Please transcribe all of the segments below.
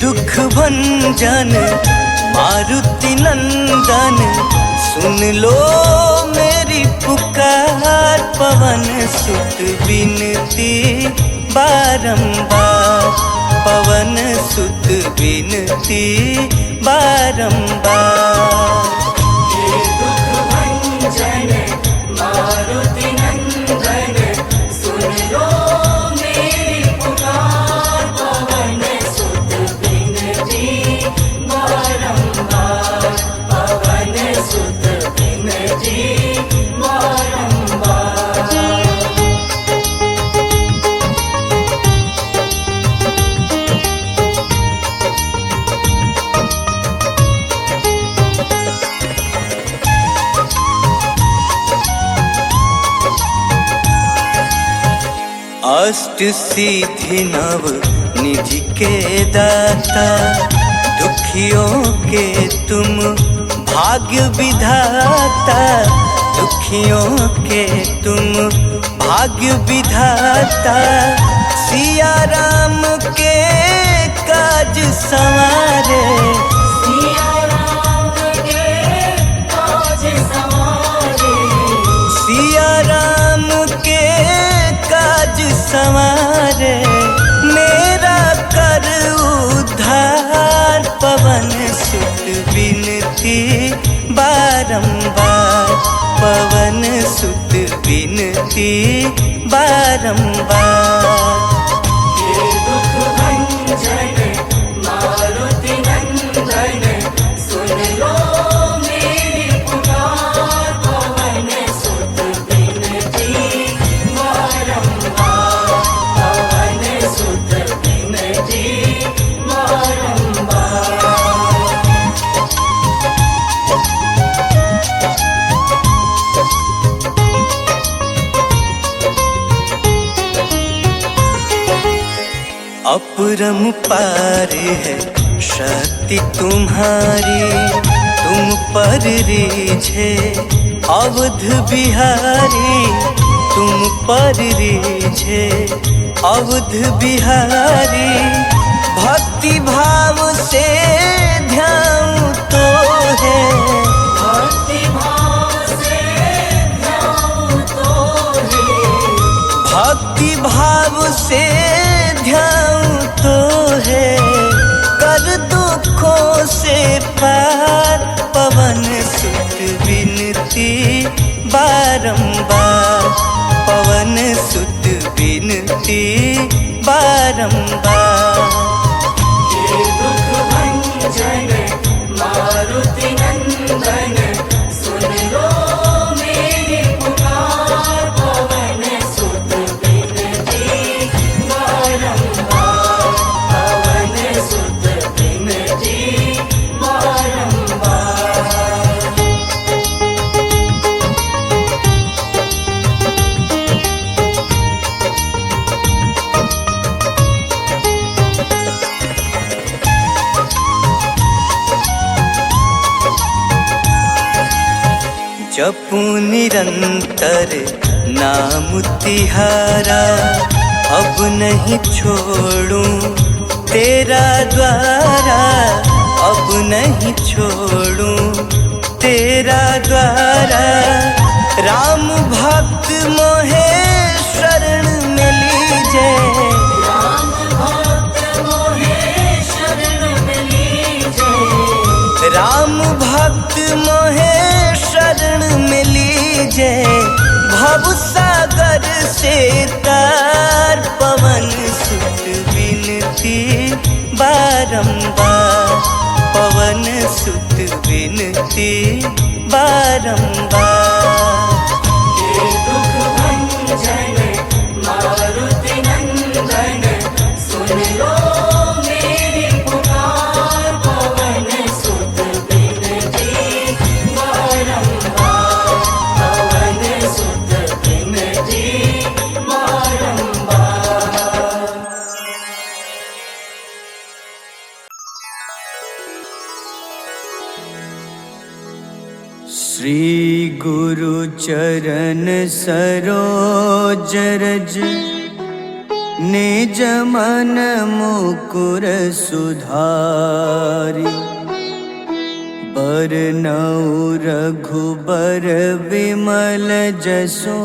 दुख भंजन मारुति नंदन, सुन लो मेरी पुकार। पवन सुत बिनती बारंबार, पवन सुत बिनती बारंबार। हे दुख भंजन मारुति नंदन, सुन लो मेरी पुकार। पवन सुत बिनती बारंबार, पवन सुत बिनती बारंबार। अष्ट सिद्धि नव निधि के दाता, दुखियों के तुम भाग्य विधाता। दुखियों के तुम भाग्य विधाता, सिया राम के काज संवारे। सिया राम के काज संवारे, सिया राम के काज संवारे, मेरा कर उद्धार। पवन सुत बिनती बारंबार, पवन सुत बिनती बारंबार। हे दुख भंजन मारुति नंदन, सुन लो मेरी पुकार। पवन सुत बिनती बारंबार, पवन सुत बिनती बारंबार। अपरंपार है शक्ति तुम्हारी, तुम पर रीझे अवध बिहारी। तुम पर रीझे अवध बिहारी, भक्ति भाव से ध्यान तो है। भक्ति भाव से ध्यान तो है, भक्ति भाव से ध्यान तो है, कर दुखों से पार। पवन सुत बिनती बारंबार, पवन सुत बिनती बारंबार। हे दुख भंजन मारुति नंदन, सुन लो मेरी पुकार। पवन सुत बिनती बारंबार, पवन सुत बिनती बारंबार। जपू निरंतर नाम तिहारा, अब नहीं छोड़ूं तेरा द्वारा। अब नहीं छोड़ूं तेरा द्वारा, राम भक्त मोहे शरण में लीजे। राम भक्त मोहे शरण में लीजे, राम भक्त मोहे शरण में लीजे। भव सागर से तार, पवन सुत बिनती बारंबार, पवन सुत बिनती बारंबार। हे दुख भंजन मारुति नंदन, सुन लो मेरी पुकार। पवन सुत बिनती बारंबार, पवन सुत बिनती बारंबार। श्री गुरु चरण सरोज रज, निज मन मुकुर सुधारि बरनउँ रघुबर विमल जसो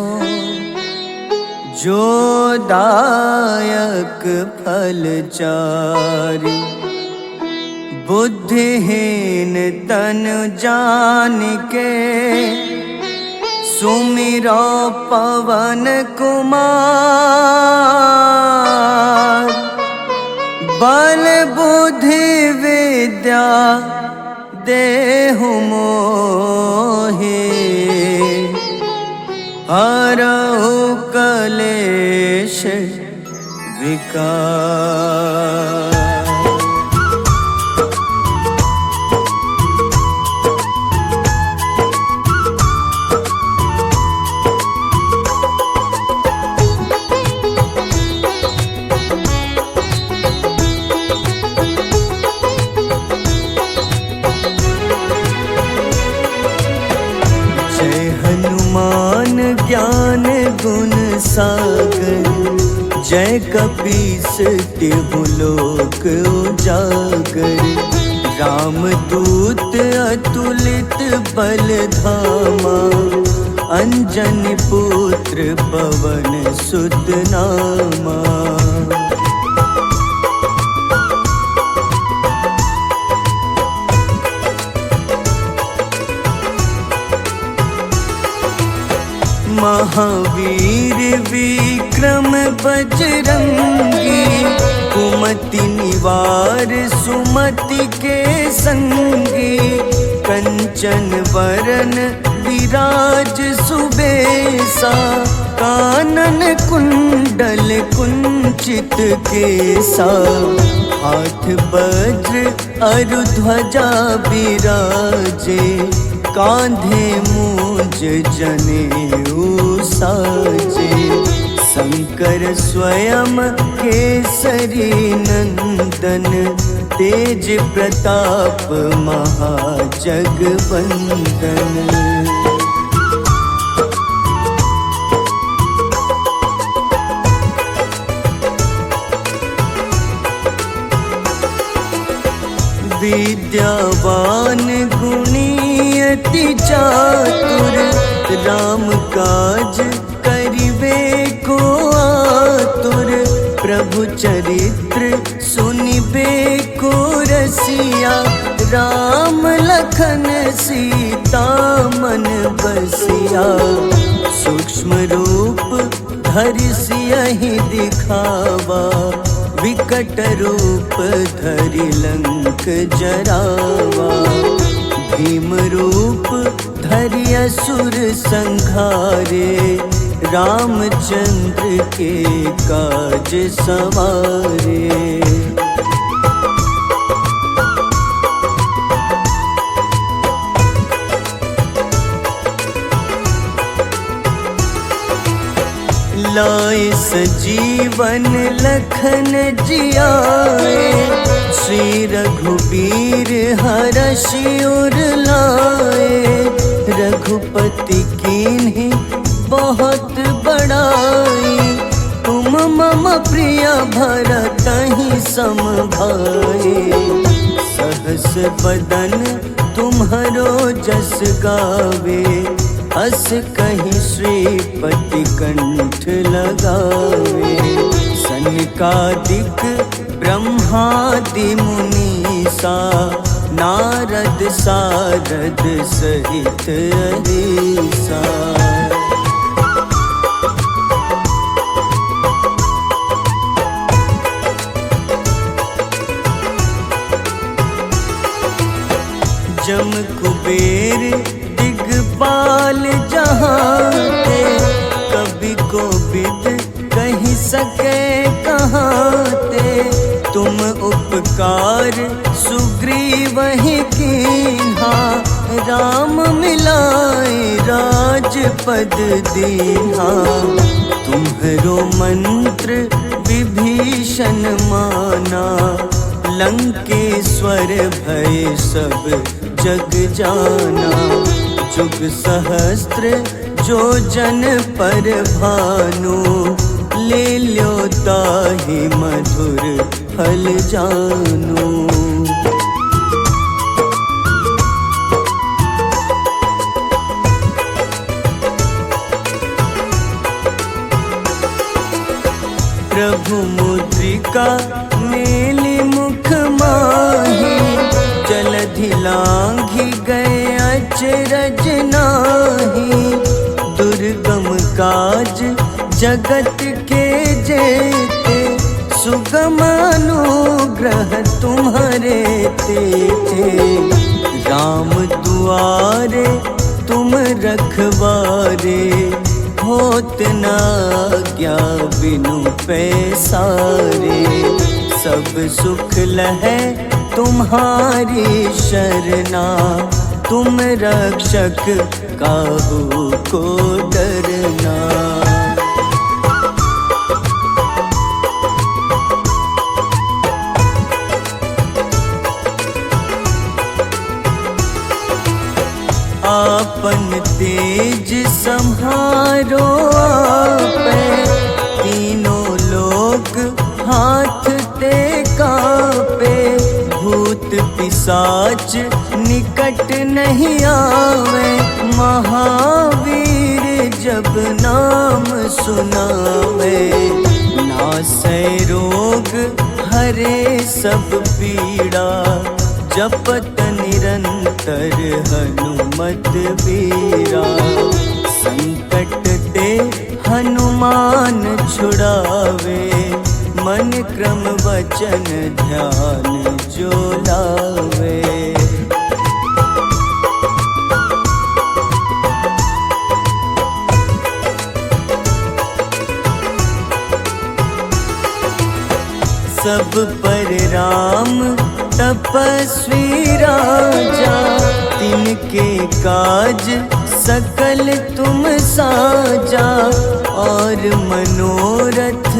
जो दायक फल चारि बुद्धिहीन तनु जानिके सुमिरो पवन कुमार बल बुद्धि विद्या देहु मोहि हरहु कलेश विकार। हनुमान ज्ञान गुण सागर जय कपीस तिहु लोक उजागर रामदूत अतुलित बल धामा अंजनी पुत्र पवन सुत नामा। महावीर विक्रम बजरंगी कुमति निवार सुमति के संगी कंचन वरन विराज सुबेसा कानन कुंडल कुंचित केसा हाथ वज्र अरु ध्वजा बिराजे कांधे मूंज जनेऊ साजे शंकर स्वयं केसरी नंदन तेज प्रताप महाजगवंदन। विद्यावान गुणी अति चातुर राम काज करिबे को आतुर प्रभु चरित्र सुनिबे को रसिया राम लखन सीता मन बसिया सूक्ष्म रूप धरि सियहि दिखावा विकट रूप धरि लंक जरावा भीम रूप धरि असुर संहारे रामचंद्र के काज सवारे। लाए सजीवन लखन जियाए श्री रघुबीर हरषि उर लाए रघुपति कीन्ही बहुत बड़ाई तुम मम प्रिय भरतहि सम भाई सहस बदन तुम्हरो जस गावे अस कहीं श्रीपति कंठ लगावे सनकादिक ब्रह्मादि मुनीसा नारद सारद सहित अहिसा। जम कुबेर दिगपाल जहाते कभी को विद कहीं सके कहाते तुम उपकार सुग्रीव ही कीन्हा राम मिलाए राजपद दीन्हा तुम्हरो मंत्र विभीषण माना लंकेश्वर भय सब जग जाना जुग सहस्त्र जो जन पर भानु ले लो ताहि मधुर फल जानो। प्रभु मुद्रिका मेली मुख माही, जलधि लांघि गए अचरज नाही। दुर्गम काज जगत के जेते, सुगम अनुग्रह तुम्हारे तेते। राम दुआरे तुम रखवारे, होत न आज्ञा बिनु पैसारे। सब सुख लहै तुम्हारी शरणा, तुम रक्षक काहू को डरना। आपन तेज सम्हारो आपै, तीनों लोक हाथ ते कापे। भूत पिशाच निकट नहीं आवे, महावीर जब नाम सुनावे। नासै रोग हरे सब पीड़ा, जपत निरंतर हनुमत बीरा। संकट ते हनुमान छुड़ावे, मन क्रम वचन ध्यान जो लावे। सब पर राम तपस्वी राजा, तिनके काज सकल तुम साजा। और मनोरथ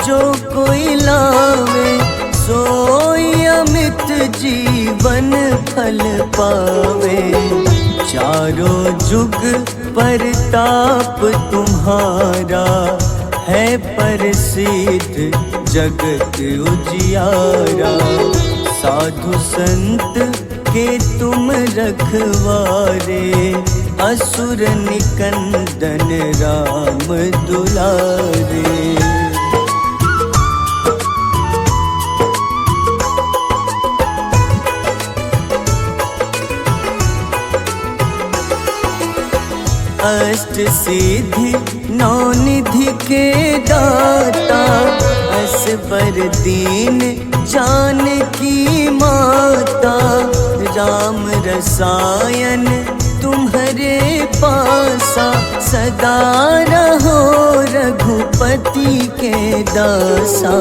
जो कोई लावे, सोई अमित जीवन फल पावे। चारों जुग परताप तुम्हारा, है प्रसिद्ध जगत उजियारा। साधु संत के तुम रखवारे, असुर निकंदन राम दुलारे। अष्ट सिद्धि नौ निधि के दाता, असबर दीन जानकी माता। राम रसायन तुम्हारे पासा, सदा रहो रघुपति के दासा।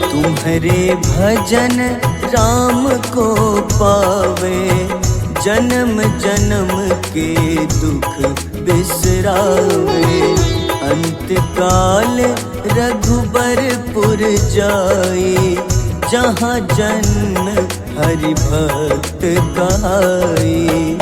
तुम्हारे भजन राम को पावे, जन्म जन्म के दुख बिसरावे। अंत काल रघुबरपुर जाई, जहाँ जन्म हरि भक्त कहाई।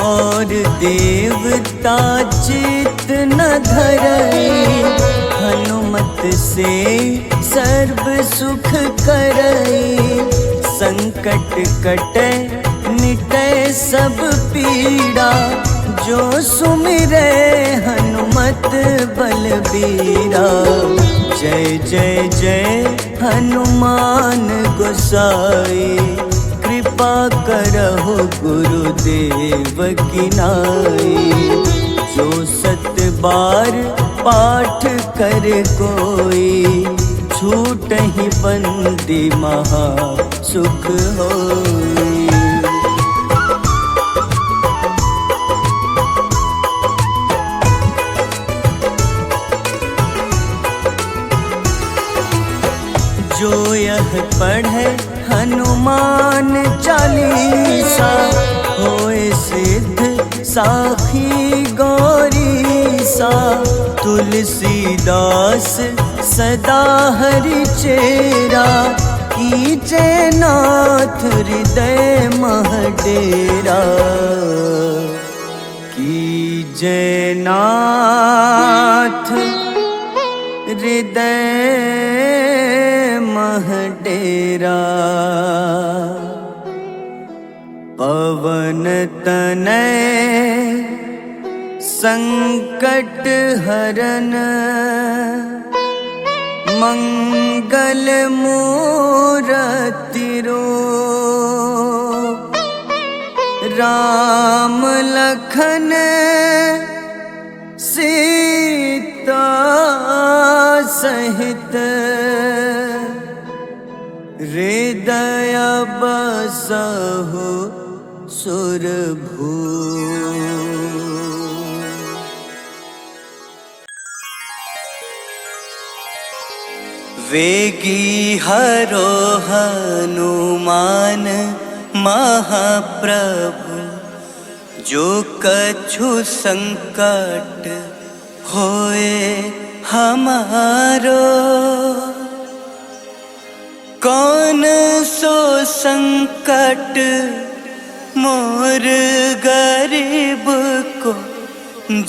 और देवता चित न धरई, हनुमत से सर्व सुख करई। संकट कटे मिटे सब पीड़ा, जो सुमिरे हनुमत बलबीरा। जय जय जय हनुमान गोसाई, कृपा करहु गुरुदेव की नाई। जो सत बार पाठ करे कोई, छूटहि बंदी महा सुख होई। जो यह पढ़े हनुमान चालीसा, होए सिद्ध साखी गौरीसा। तुलसीदास सदा हरि चेरा, कीजे नाथ हृदय मह डेरा, कीजे नाथ हृदय मह डेरा। पवन तनय संकट हरन, मंगल मूरति रूप। राम लखन सीता सहित, हृदय बसहु सुरभूप। वेगी हरो हनुमान महाप्रभु, जो कछु संकट होए हमारो। कौन सो संकट मोर गरीब को,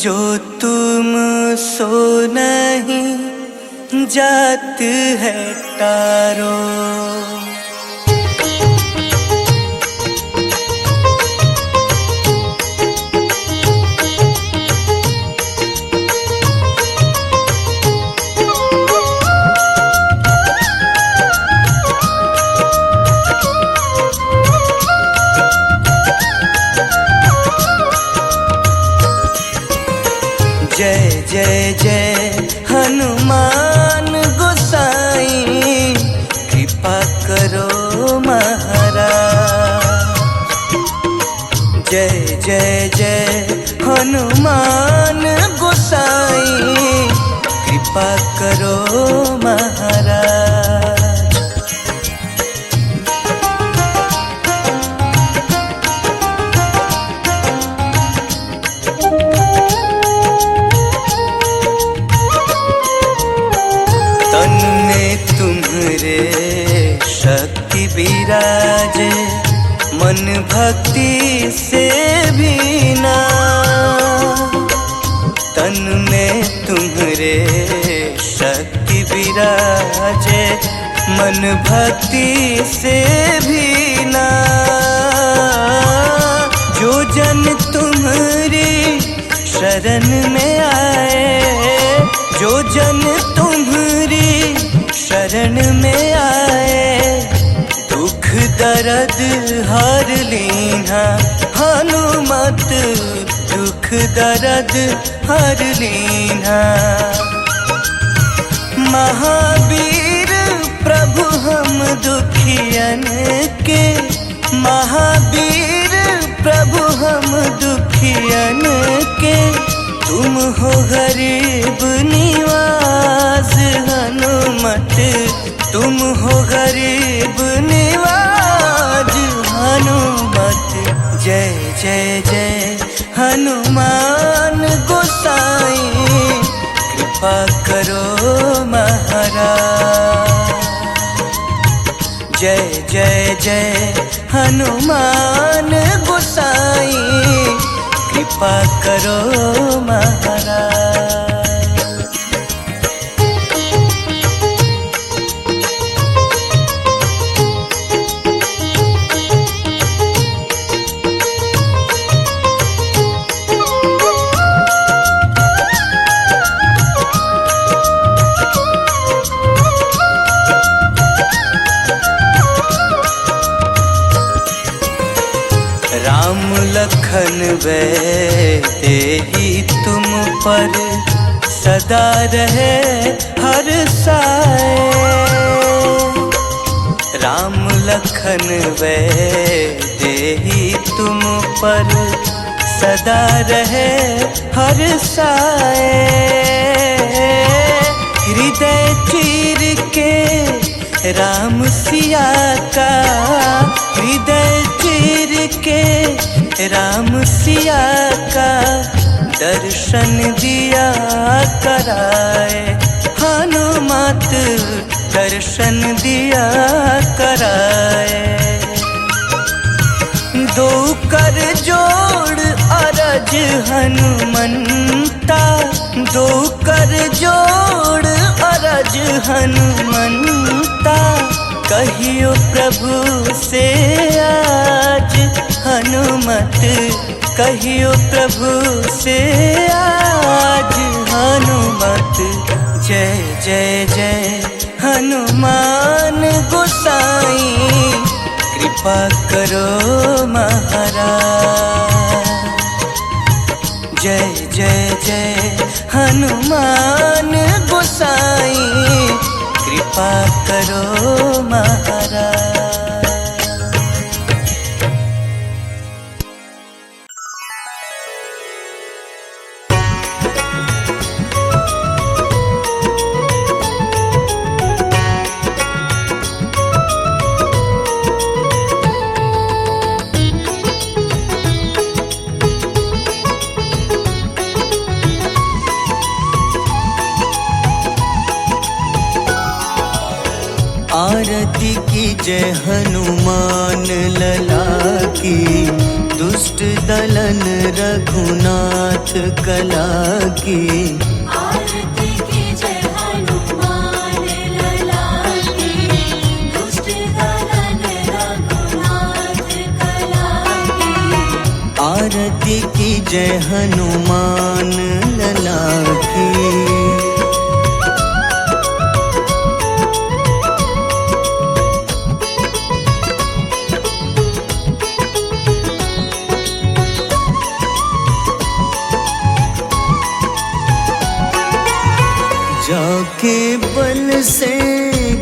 जो तुम सो नहीं जात है तारो। जय जय जय हनुमान गोसाई, कृपा करो महाराज। जय जय जय हनुमान गोसाई, कृपा करो महाराज। तन में तुम्हारे शक्ति विराजे, मन भक्ति से भीना। तन में तुम्हारे शक्ति विराजे, मन भक्ति से भीना। जो जन तुम्हारी शरण में आए, जो जन तुम्हारी शरण में आए, दुख दर्द हर लीना। हनुमत दुख दर्द हर लीना। महावीर प्रभु हम दुखियन के, महावीर प्रभु हम दुखियन के। तुम हो गरीब निवास हनुमत, तुम हो गरीब निवास हनुमत। जय जय जय हनुमान गोसाई, कृपा करो महाराज। जय जय जय हनुमान गोसाई, कृपा करो महाराज। राम लखन तेहि तुम पर सदा रहे हर साए। राम लखन तेहि तुम पर सदा रहे हर साए। हृदय चीर के राम सिया का, हृदय चीर के राम सिया का दर्शन दिया कराए। हनुमत दर्शन दिया कराए। दो कर जोड़ अरज हनुमंता, दो कर जोड़ अरज हनुमंता, कहियो प्रभु से आज हनुमत, कहियो प्रभु से आज हनुमत। जय जय जय हनुमान गोसाई, कृपा करो महाराज। जय जय जय हनुमान गोसाई, कृपा करो महाराज। आरती की जय हनुमान लला की, दुष्ट दलन रघुनाथ कला की। आरती की जय हनुमान लला की, दुष्ट दलन रघुनाथ कला की। आरती की जय हनुमान लला की। जाके बल से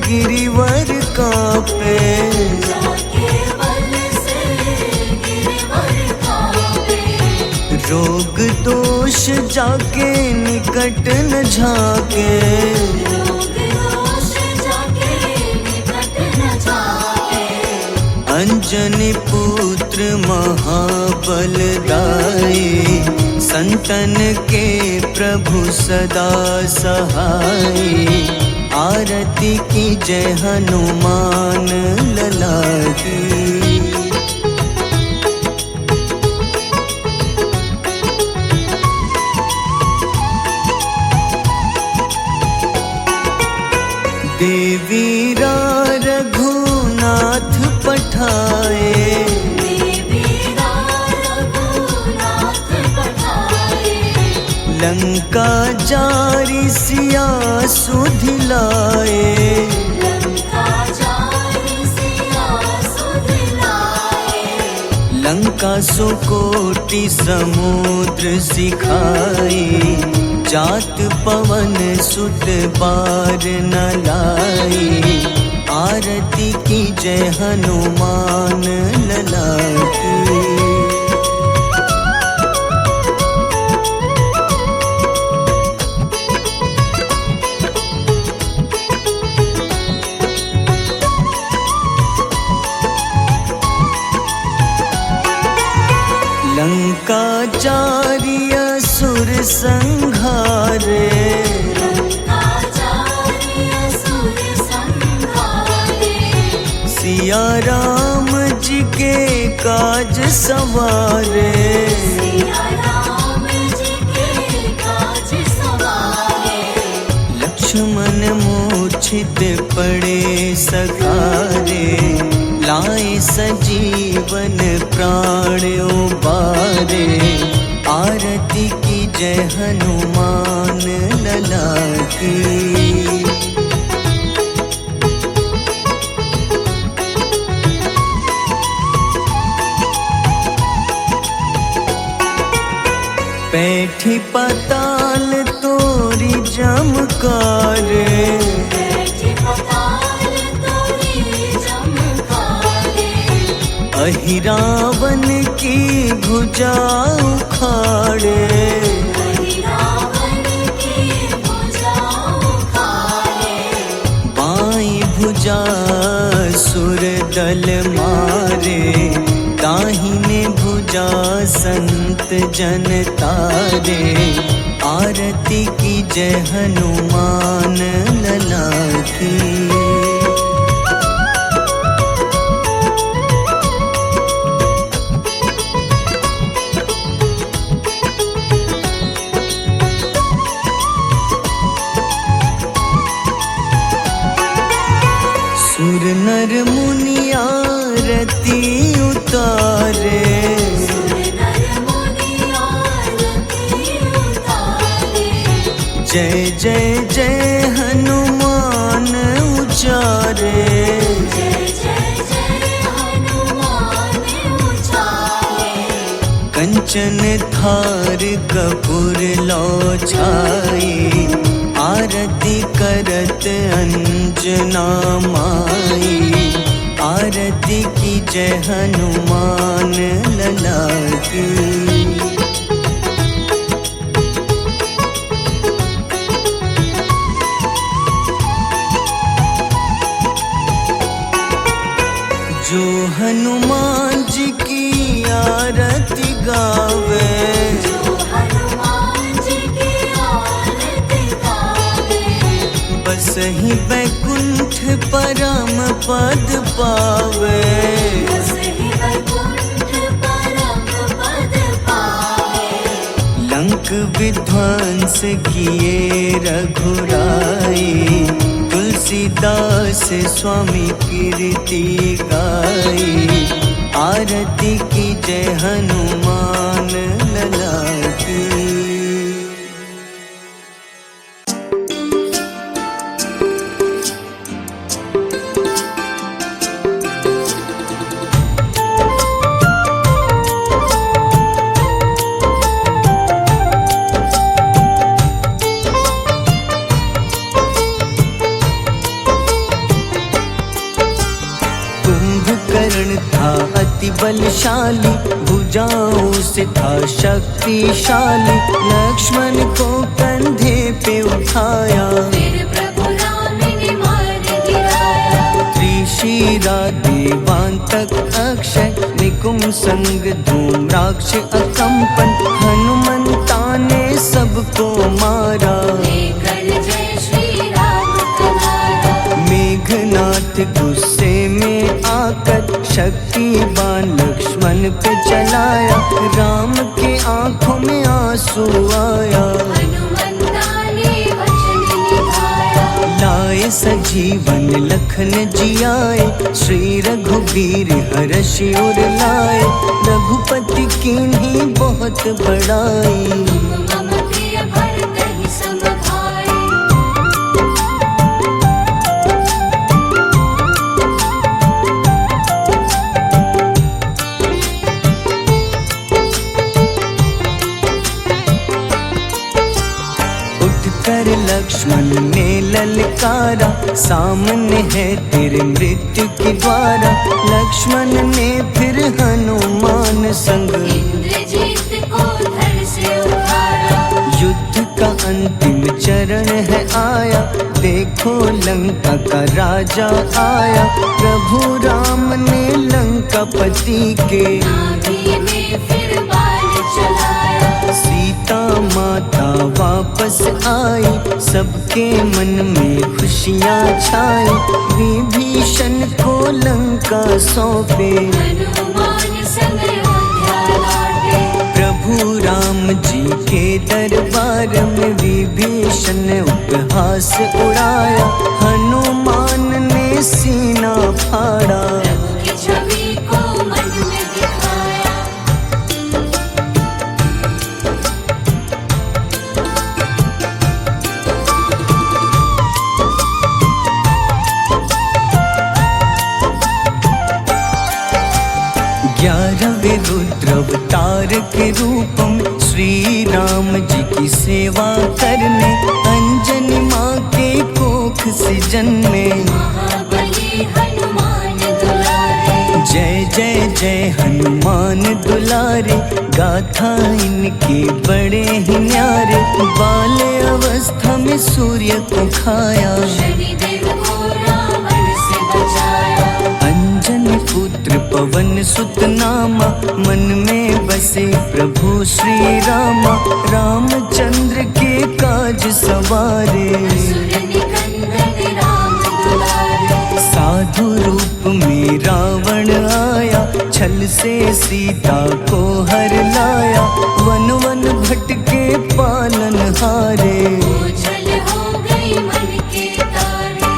गिरिवर कांपे, जाके बल से गिरिवर कांपे। रोग दोष जाके निकट न झाके, रोग दोष जाके निकट न झाके। अंजनी पुत्र महाबल दाई, संतन के प्रभु सदा सहाय। आरती की जय हनुमान लला की। देवीरा रघुनाथ पठाए, देवीरा रघुनाथ पठाए। लंका जारी सिया सुधिलाए, लंका जारी सिया सुधिलाए। लंका सुकोटि समुद्र सिखाई। जात पवन सुत बार न लाई। आरती की जय हनुमान लला की। लंका जारी असुर संहारे, लंका जारी असुर संहारे। सिया राम जी के काज सवारे। सिया राम जी के काज सवारे। लक्ष्मण मूर्छित पड़े सखारे। लाए सजीवन प्राण उबारे। आरती की जय हनुमान लला की। बैठी पाताल तोरी जमकारे। बैठी पाताल तोरी जमकारे। अहिरावन की भुजा उखाड़े। अहिरावन की भुजा उखाड़े। बाईं भुजा सुर दल मारे। दाहिने भुजा संत जन तारे। आरती की जय हनुमान लला की। सुर नर मुनि आरती उतारे, सुर नर मुनि आरती उतारे। जय जय जय हनुमान उचारे, जय जय जय हनुमान उचारे। कंचन थार कपूर लो छाई, आरती करत अंजना माई। आरती की जय हनुमान लला की। जो हनुमान जी की आरती गावे, जो हनुमान जी की आरती गावे। बस ही बैकुंठ परम पद पावे। बस ही वैकुंठ परम पद पावे। लंक विध्वंस किए रघुराई, तुलसीदास स्वामी कीर्ति गाई। आरती की जय हनुमान लला की। कुंभकर्ण था अति बलशाली, भुजाओं से था शक्तिशाली। लक्ष्मण को कंधे पे उठाया, फिर प्रभु राम ने मार गिराया। त्रिशिरा देवांतक अक्षय, निकुंभ संग धूम्राक्ष अकंपन। हनुमंता ने सबको मारा, लेकर जय श्री राम कनारा। मेघनाथ गुस्से में आकर शक्तिवान लक्ष्मण पे चलाया। राम के आंखों में आंसू आया, हनुमंता ने वचन निभाया। लाए सजीवन लखन जियाए, श्री रघुबीर हर्षि उर लाए। रघुपति कीन्ही बहुत बड़ाई, तुम मम प्रिय भरत ही सम भाई। कर लक्ष्मण ने ललकारा, सामने है तेरे मृत्यु की द्वारा। लक्ष्मण ने फिर हनुमान संग, इंद्रजीत को धड़ से उतारा। युद्ध का अंतिम चरण है आया, देखो लंका का राजा आया। प्रभु राम ने लंकापति के, नाभि में फिर बाण चलाया। सीता माता वापस आई, सबके मन में खुशियाँ छाई। विभीषण को लंका सौंपे, हनुमान संग अयोध्या लौटे। प्रभु राम जी के दरबार में विभीषण ने उपहास उड़ाया। हनुमान ने सीना फाड़ा, प्रभु की छवि को मन में दिखाया। ग्यारहवें रुद्र अवतार के रूपम, श्री राम जी की सेवा करने। अंजनी माँ के कोख से जन्मे, महाबली हनुमान दुलारे। जय जय जय हनुमान दुलारे। गाथा इनके बड़े ही न्यारे, बाल अवस्था में सूर्य को खाया। शनिदेव को रावण से बचाया। अंजन पुत्र पवन सुत नामा, मन में बसे प्रभु श्री रामा। रामचंद्र के काज सवारे, असुर निकंदन राम दुलारे। साधु रूप में रावण आया, छल से सीता को हर लाया। वन वन भटके पालन हारे, ओझल हो गई मन के तारे।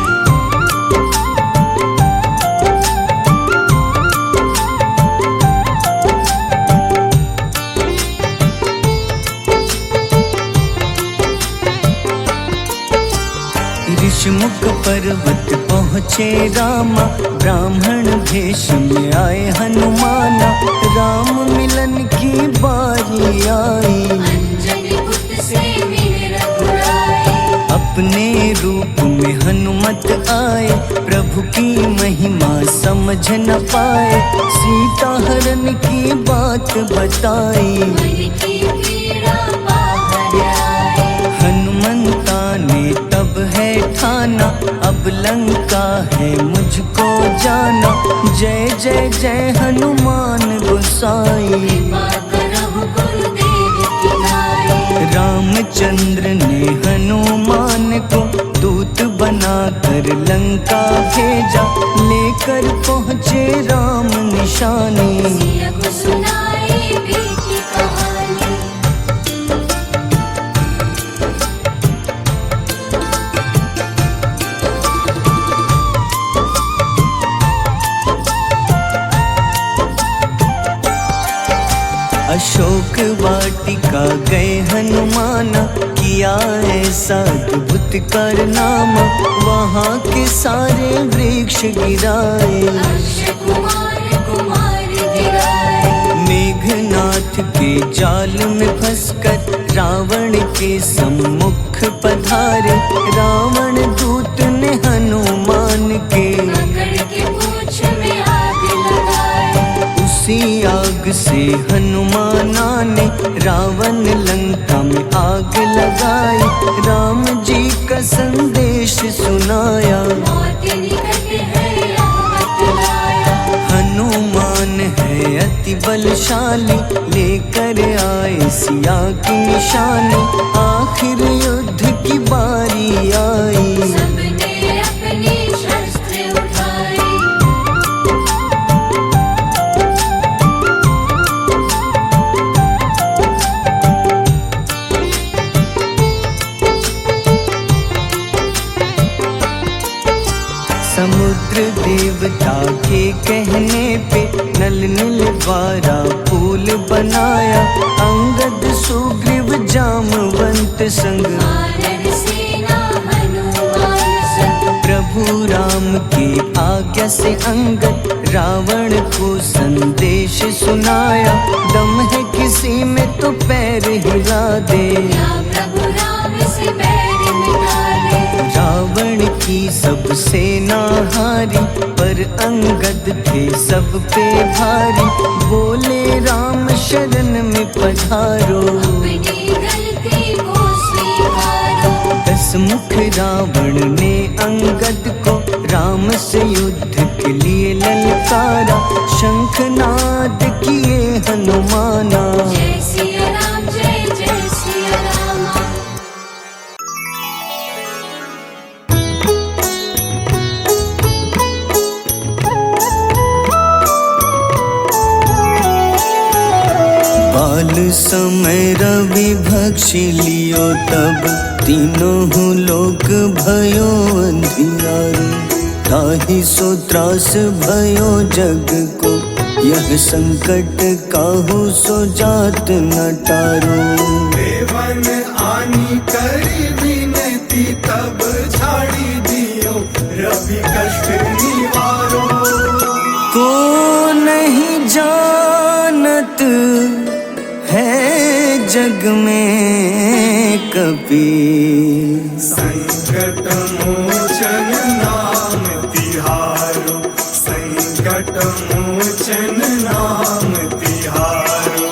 पूछे रामा, ब्राह्मण भेष में आए हनुमाना। राम मिलन की बारी आई, अंजनी पुत्र से मिले रघुराई। अपने रूप में हनुमत आए, प्रभु की महिमा समझ न पाए। सीता हरण की बात बताई, मन की पीड़ा बाहर आई। हनुमंता ने तब है ठाना, अब लंका है मुझको जाना। जय जय जय हनुमान गोसाई, कृपा करहु गुरुदेव की नाई। रामचंद्र ने हनुमान को दूत बनाकर लंका भेजा। लेकर पहुँचे राम निशानी, सिया को सुनाई बीती कहानी। अशोक वाटिका गए हनुमाना, किया ऐसा अद्भुत कारनामा। वहाँ के सारे वृक्ष गिराए, अक्षय कुमार कुमार गिराए। मेघनाथ के जाल में फंसकर रावण के सम्मुख पधारे। रावण दूत ने हनुमान के पकड़ के पूंछ में आग लगाए। उसी आग से हनुमाना ने रावण लंका में आग लगाई। राम जी का संदेश सुनाया, मौत निकट है यह बतलाया। हनुमान है अति बलशाली, लेकर आए सिया की निशानी। आखिर युद्ध की बारी आई, सबने अपने शस्त्र उठाए। समुद्र देवता के कहने पे नल नीलवारा पुल बनाया। अंगद सुग्रीव जामवंत संग, वानर सेना हनुमान संग। प्रभु राम की आज्ञा से अंगद रावण को संदेश सुनाया। दम है किसी में तो पैर हिला दे, या प्रभु राम से बैर मिटा दे। रावण की सब सेना हारी, पर अंगद थे सब पे भारी। बोले राम शरण में पधारो, अपनी गलती को स्वीकारो। 10 मुख रावण ने अंगद को राम से युद्ध के लिए ललकारा। शंखनाद किए हनुमाना, जय सिया राम जय जय सिया राम। बाल समय रवि भक्षी लियो, तब तीनों लोक भयो अंधियारो। ताहि सो त्रास भयो जग को, यह संकट काहू सो जात न टारो। देवन आनी करी विनती, तब झाड़ी दियो रवि कष्ट निवारो। को नहीं जानत है जग में कपि, संकट मोचन नाम तिहारो। संकट मोचन नाम तिहारो।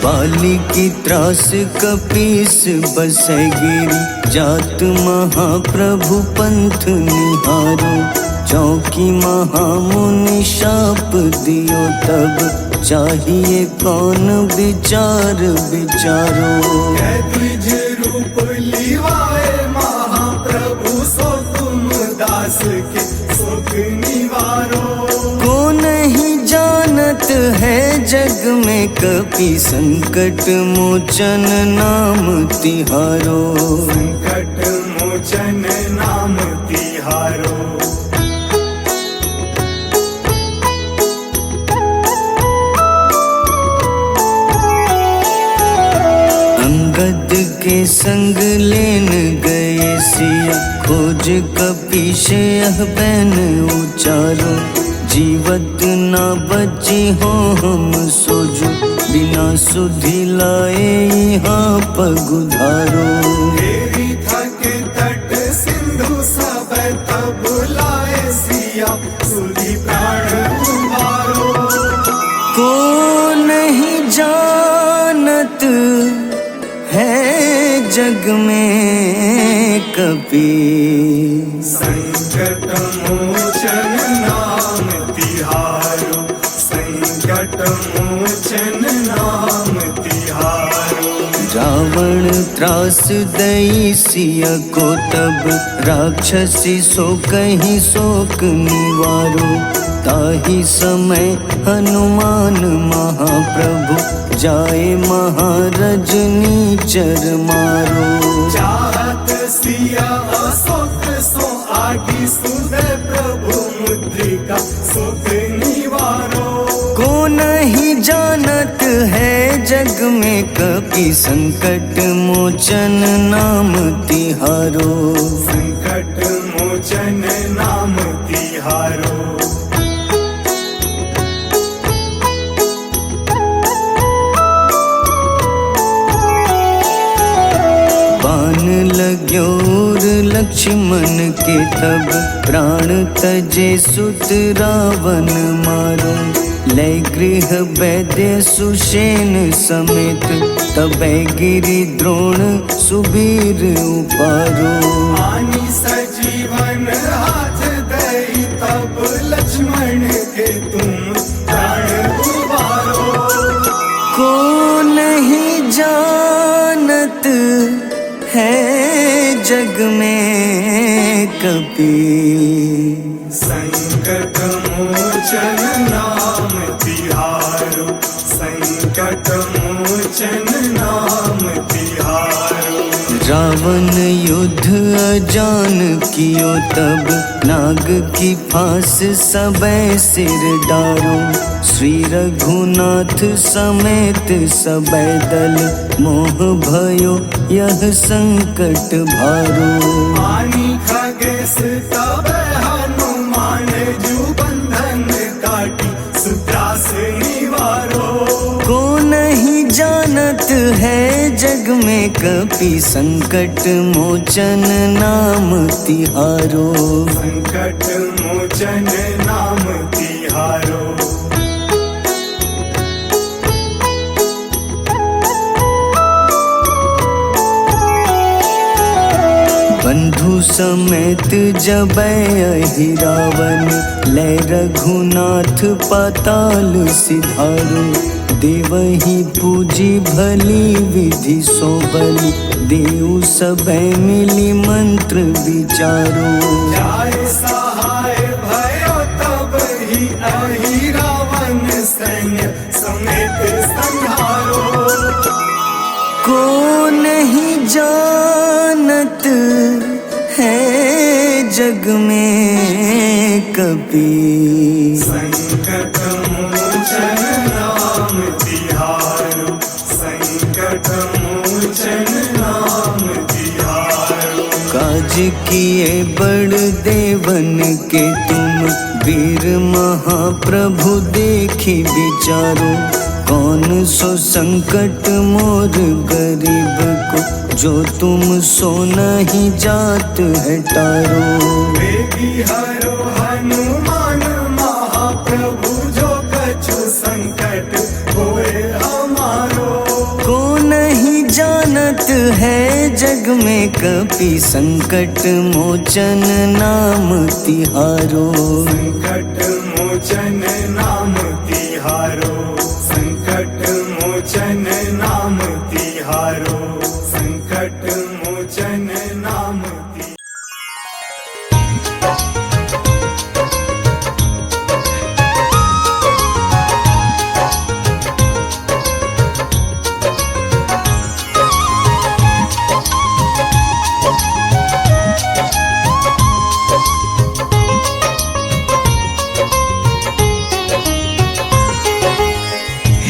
बाली की त्रास कपीस बसै गिरी, जात महाप्रभु पंथ निहारो। चौकी महामुनि शाप दियो, तब चाहिए कौन विचार विचारो। द्विज रूप लिवाए महाप्रभु, सो तुम दास के सुख निवारो। को नहीं जानत है जग में कपि, संकट मोचन नाम तिहारो। संकट मोचन नाम तिहारो। अंगद के संग लेन गए सिया, खोज कपि ईशे यह बैन उचारो, जीवत ना बची हो हम सोजो, बिना सुधि लाए यहाँ पगुधारो। तेरी थक तट सिंधु सब तब लाए सिया, सुधि प्राण उबारो। को नहीं जानत है जग में कभी, संकट मोचन नाम तिहारो, संकट मोचन नाम तिहारो। रावण त्रास दई सिया को तब, राक्षसी सो कहीं शोक निवारो। ताही समय हनुमान महाप्रभु, जाए महारजनी चर मारो। चाहत सिया अशोक सो आगी, सुदय प्रभु मुद्रिका सुख निवारो। को नहीं जानत है जग में कपि, संकट मोचन नाम तिहारो। संकट मोचन नाम तिहारो। बाण लग्योर लक्ष्मण के तब, प्राण तजे सुत रावण मारो। लय गृह वैद्य सुषेण समेत, तबै गिरि द्रोण सुबीर उपारो। आनी सजीवन हाथ दई, तब लक्ष्मण के तुम प्राण उबारो। को नहीं जानत है जग में कभी, संकट मोचन नाम तिहारो, संकट मोचन नाम तिहारो। रावण युद्ध अजान कियो तब, नाग की फांस सबै सिर डारो। श्री रघुनाथ समेत सबै दल, मोह भयो यह संकट भारो। आनी खगेश तब हनुमान, जू बंधन काटी सुत्रास निवारो। को नहीं जानत है जग में कपि, संकट मोचन नाम तिहारो। संकट मोचन नाम तिहारो। बंधु समेत जबै अहि रावण, लय रघुनाथ पाताल सिधारो। देवही पूजी भली विधि सो बलि, देव सबै मिली मंत्र विचारो। जाय सहाय भयो तब ही अहि रावण, सैन्य समेत संहारो। को नहीं जानत है जग में कभी, संकट मोचन नाम तिहारो, संकट मोचन नाम तिहारो। काज किए बड़ देवन के तुम, वीर महाप्रभु देखी विचारो। कौन सो संकट मोर गरीब को, जो तुम सो नहीं जात है टारो। वेगी हरो हनुमान महाप्रभु, जो कछु संकट होए हमारो। को नहीं जानत है जग में कपि, संकट मोचन नाम तिहारो। संकट मोचन नाम तिहारो, संकट मोचन नाम तिहारो, संकट मोचन नाम तिहारो।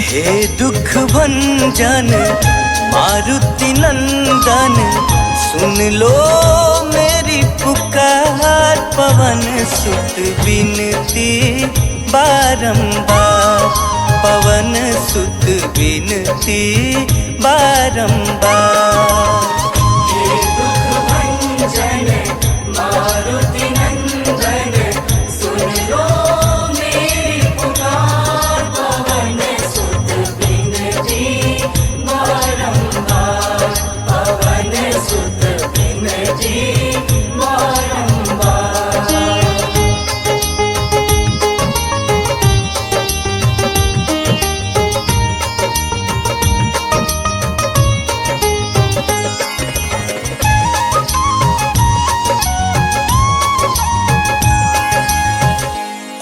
हे दुख भंजन मारुति नंदन, सुन लो मेरी मेरी पुकार पवन सुत बिनती बारंबार, पवन सुत बिनती बारंबार। हे दुख भंजन मारुति नंदन, सुन लो मेरी पुकार पवन सुत बिनती बारंबार, पवन सुत बिनती बारंबार।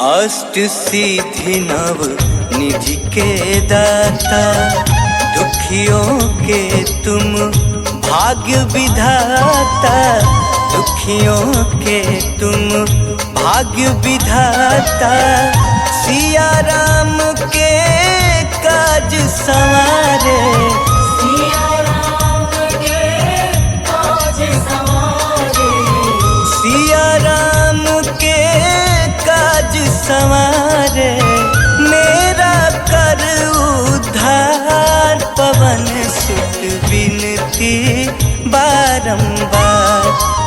अष्ट सिद्धि नव निधि के दाता, दुखियों के तुम भाग्य विधाता, दुखियों के तुम भाग्य विधाता। सिया राम के काज संवारे, सिया राम के काज संवारे, सिया राम के काज संवारे। मेरा कर उद्धार पवन सुत बिनती बारंबार,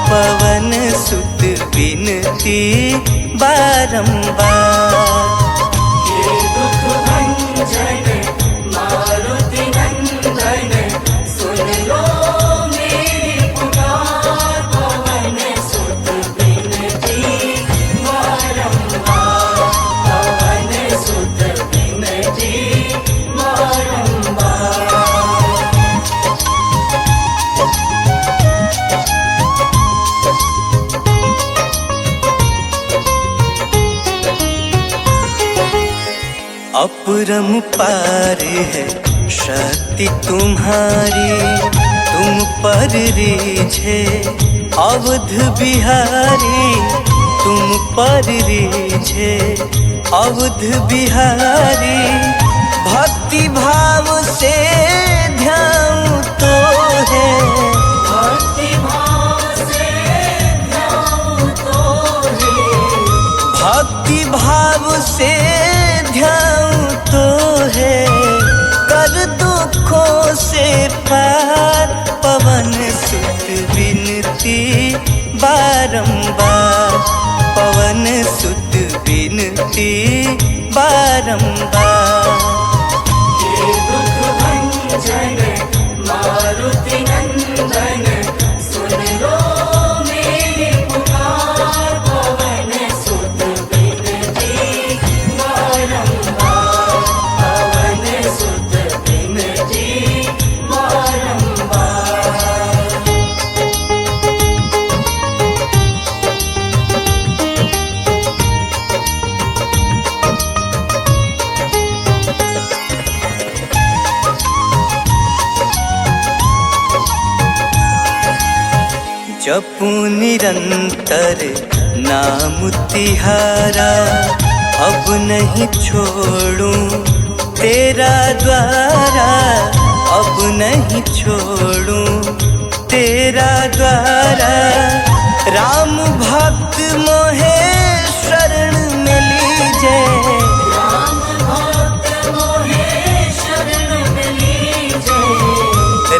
पवन सुत बिनती बारंबार। हे दुख भंजन मारुति नंदन, सुन लो मेरी पुकार पवन सुत बिनती बारंबार, पवन सुत बिनती बारंबार। अपरंपार है शक्ति तुम्हारी, तुम पर रीझे अवध बिहारी, तुम पर रीझे अवध बिहारी। भक्ति भाव से ध्यान तो है, भक्ति भाव से ध्यान तो है, भक्ति भाव से ध्यान तो है। कर दुखों से पार पवन सुत बिनती बारंबार, पवन सुत बिनती बारंबार। हे दुख भंजन मारुति नंदन, सुन लो मेरी पुकार पवन सुत बिनती बारंबार, पवन सुत बिनती बारंबार। जपू निरंतर नाम तिहारा, अब नहीं छोड़ूं तेरा द्वारा, अब नहीं छोड़ूं तेरा द्वारा। राम भक्त मोहे शरण में लीजे, राम भक्त मोहे शरण में लीजे,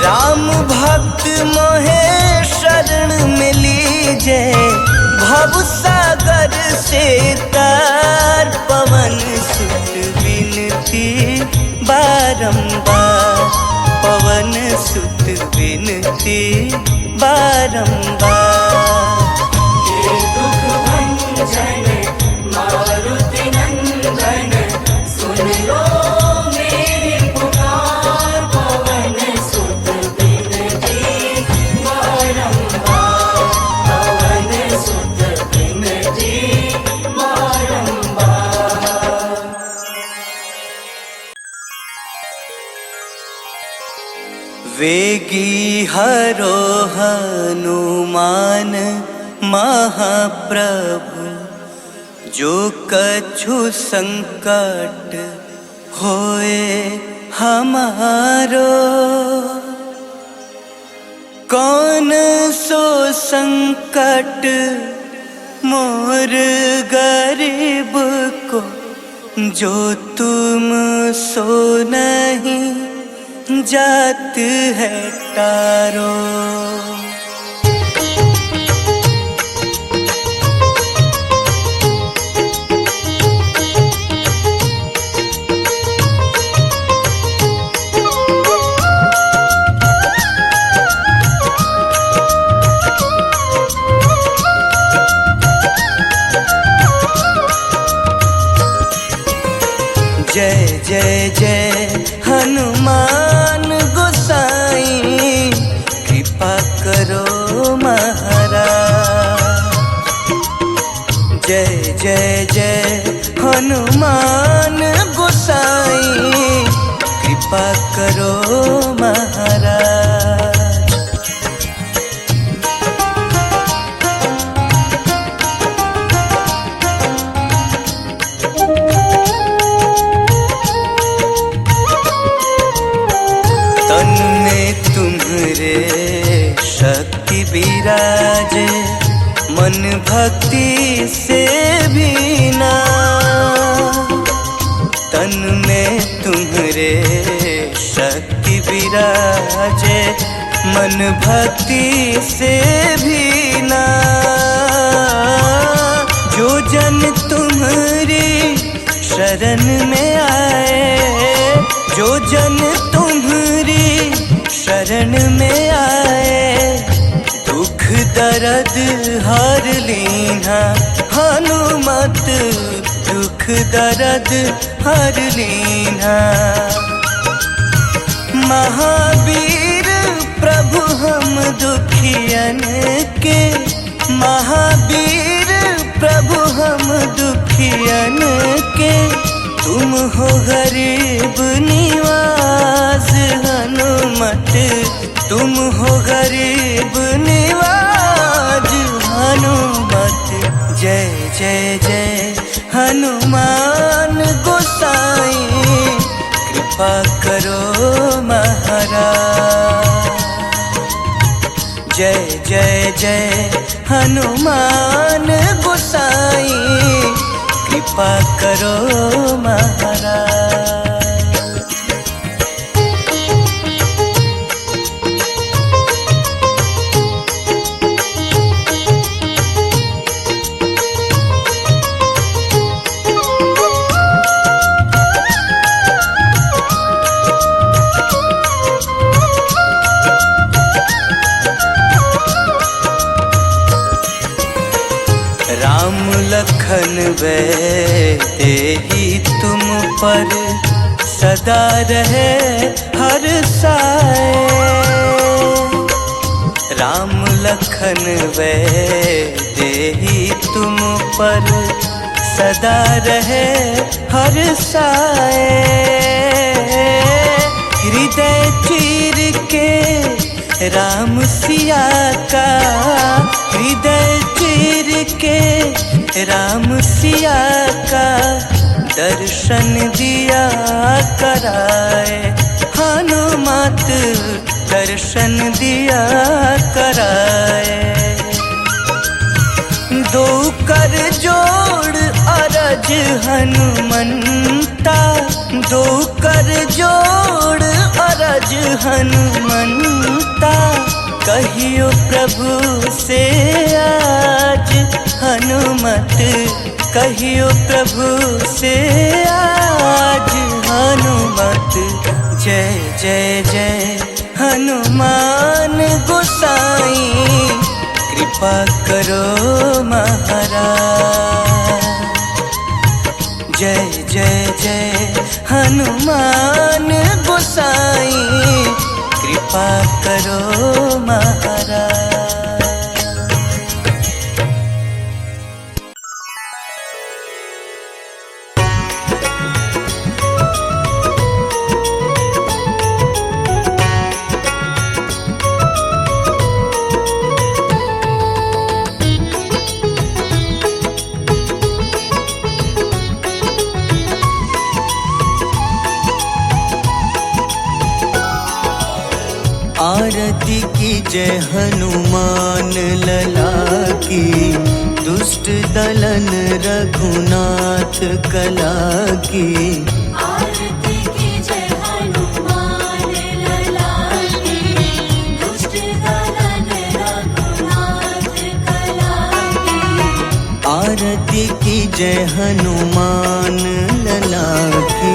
राम भक्त मोहे शरण में लीजे। भव सागर से तार पवन सुत बिनती बारंबार, पवन सुत बिनती बारंबार। हे दुख भंजन मारुति नंदन, सुन लो मेरी पुकार पवन सुत बिनती बारंबार, पवन सुत बिनती बारंबार। वेगी हरो हनुमान महाप्रभु, जो कछु संकट होए हमारो। कौन सो संकट मोर गरीब को जो तुम सो नहीं जात है तारो। जय जय जय हनुमान गोसाई, कृपा करो महाराज। जय जय जय हनुमान गोसाई, कृपा करो महाराज। तन में तुम्हारे शक्ति विराजे, मन भक्ति से भी ना। तन में तुम्हारे शक्ति विराजे, मन भक्ति से भी ना। जो जन तुम्हारी शरण में आए, जो जन तुम्हारी शरण में आए, दुख दर्द हर लीना हनुमत, दुख दर्द हर लीना। महावीर प्रभु हम दुखियन के, महावीर प्रभु हम दुखियन के, तुम हो गरीब निवास हनुमत, तुम हो गरीब निवास हनुमत। जय जय जय हनुमान गोसाई, कृपा करो महाराज। जय जय जय हनुमान गोसाई, कृपा करो महाराज। राम लखन वे तेहि तुम पर सदा रहे हर साए। राम लखन वे तेहि तुम पर सदा रहे हर साए। हृदय चीर के राम सिया का, हृदय चीर के राम सिया का, दर्शन दिया कराए हनुमत, दर्शन दिया कराए। दो कर जोड़ अरज हनुमंता, दो कर जोड़ अरज हनुमंता, कहियो प्रभु से आज हनुमत, कहियो प्रभु से आज हनुमत। जय जय जय हनुमान गोसाई, कृपा करो महाराज। जय जय जय हनुमान गोसाई, कृपा करो महाराज। आरती की जय हनुमान लला की, दुष्ट दलन रघुनाथ कला की। आरती की जय हनुमान लला की, दुष्ट दलन रघुनाथ कला की। आरती की जय हनुमान लला की।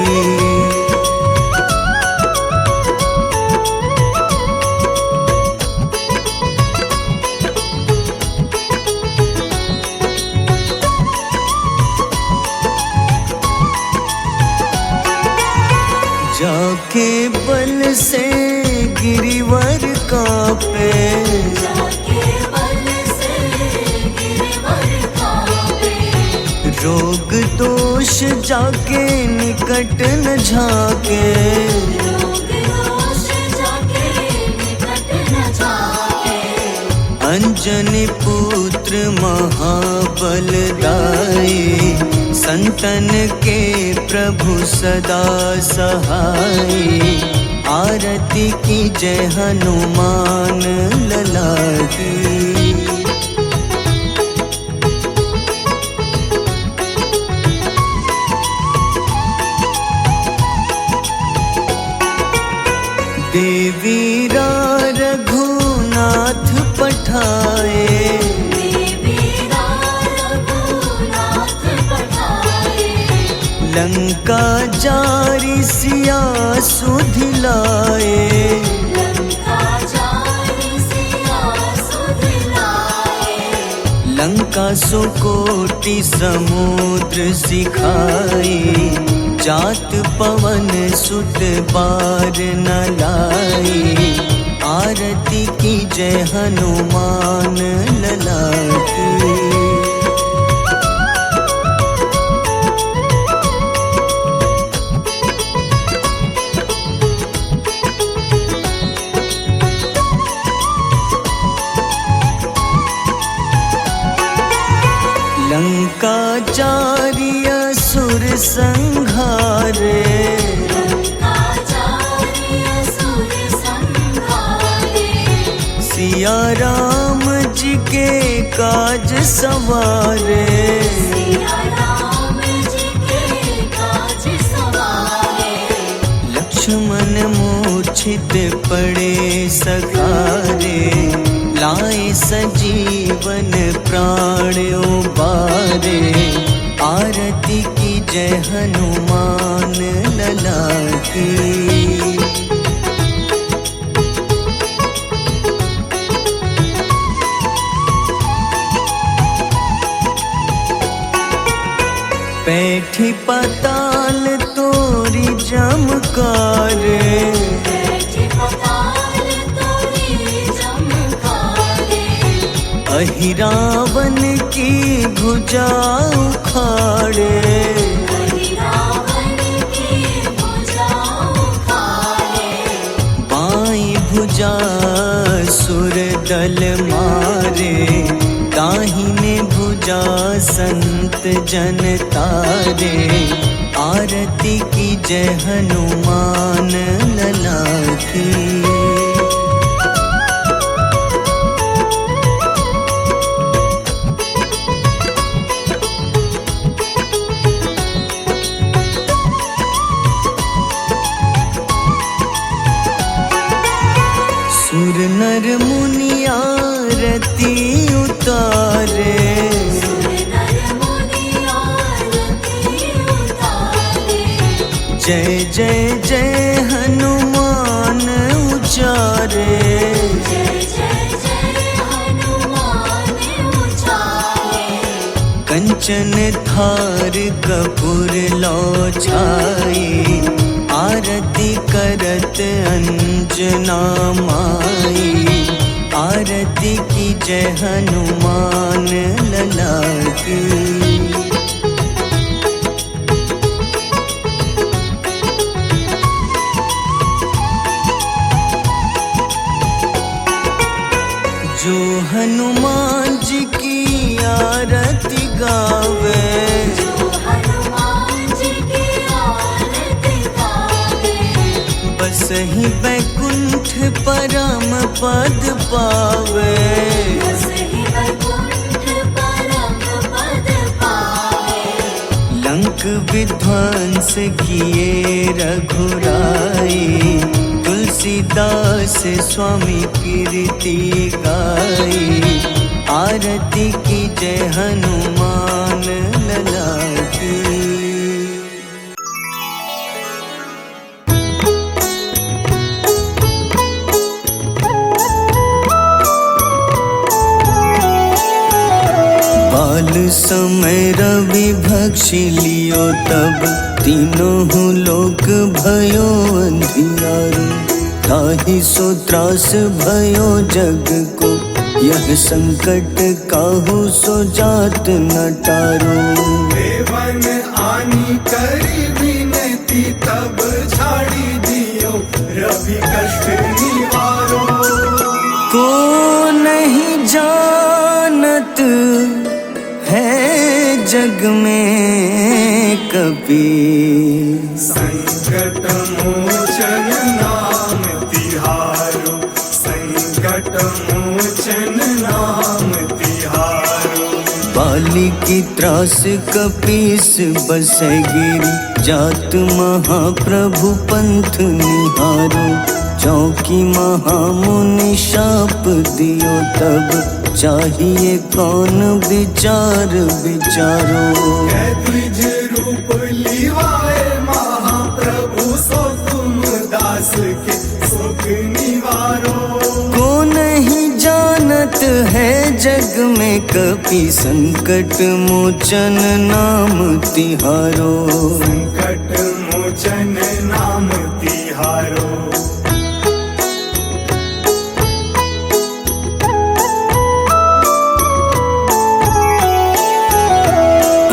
जाके बल से गिरिवर कांपे, जाके बल से गिरवर कांपे। रोग दोष जाके निकट न झाके। रोग दोष जाके निकट न जाके। अंजनी पुत्र महाबल दाई, संतन के प्रभु सदा सहाय। आरती की जय हनुमान लला की। देवीरा रघुनाथ पठाए, देवीरा रघुनाथ पठाए। लंका जारी सिया सुधिलाए। लंका जारी सिया सुधिलाए। लंका सुकोटि समुद्र सिखाई, जात पवन सुत बार न लाई। आरती की जय हनुमान लला की। लंका जारी असुर संघारे, लंका जारी असुर संघारे। सिया राम जी के काज सवारे। सिया राम जी के काज सवारे। लक्ष्मण मूर्छित पड़े सखारे, लाए सजीवन प्राण उबारे। आरती की जय हनुमान लला की। बैठी पाताल तोरी जमकारे, बैठी पताल तोरी जमकारे। अहिरावन की भुजा उखाड़े। रावण की भुजा उखाड़े। बाईं भुजा सुर दल मारे, दाहिने भुजा संत जन तारे। आरती की जय हनुमान लला की। सुर नर मुनि आरती उतारे, सुर नर मुनि आरती उतारे। जय जय जय हनुमान उचारे। जय जय जय हनुमान उचारे। कंचन थार कपूर लो छाई, आरती करत अंजना माई। आरती की जय हनुमान लला की। जो हनुमान जी की आरती गावे, जो हनुमान जी की आरती गावे। बस ही बैकुंठ परम पद पावे। बसहि वैकुंठ परम पद पावे। लंक विध्वंस किए रघुराई, तुलसीदास स्वामी कीर्ति गाई। आरती की जय हनुमान लला की। बाल समय रवि भक्षी लियो तब, तीनों लोक भयो अंधियारो। ताहि सो त्रास भयो जग को, यह संकट काहू सो जात न टारो। देवन आनी करी विनती, तब झाड़ी दियो रवि कष्ट निवारो। को नहीं जानत है जग में कपि, संकट मोचन नाम तिहारो। संकट मोचन नाम तिहारो। बाली की त्रास कपीस बसै गिरी, जात महाप्रभु पंथ निहारो। चौकी महामुनि शाप दियो तब, चाहिए कौन विचार विचारो। द्विज रूप लिवाए महाप्रभु, सो तुम दास के सुख निवारो। को नहीं जानत है जग में कपि, संकट मोचन नाम तिहारो। संकट मोचन नाम तिहारो।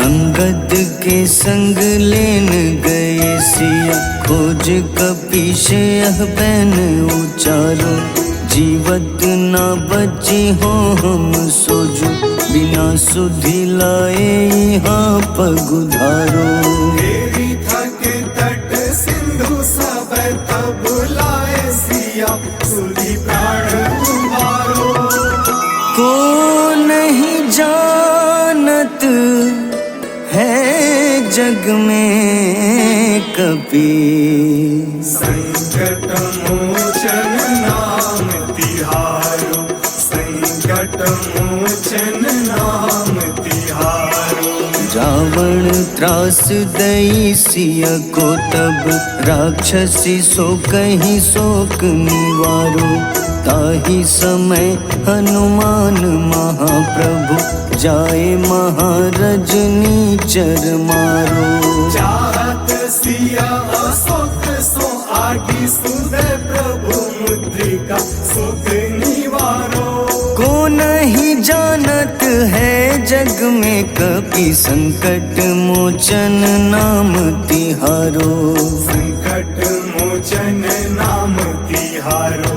अंगद के संग लेन गए सिया, खोज कपीश यह बैन उचारो। जीवत ना बची हो हम सोजो, बिना सुधि लाए यहाँ पगुधारो। देवी थक तट सिंधु सब, तब लाए सिया सुधि प्राण उबारो। को नहीं जानत है जग में कपि, संकट मोचन नाम तिहारो। संकट मोचन नाम तिहारो। रावण त्रास दई सिया को तब, राक्षसी सो कहीं शोक निवारो। ताहि समय हनुमान महाप्रभु, जाए महारजनी चर मारो। चाहत सिया अशोक सो आगी, सुदय प्रभु मुद्रिका सुख निवारो। को नहीं जानत है जग में कपि, संकट मोचन नाम तिहारो। संकट मोचन नाम तिहारो।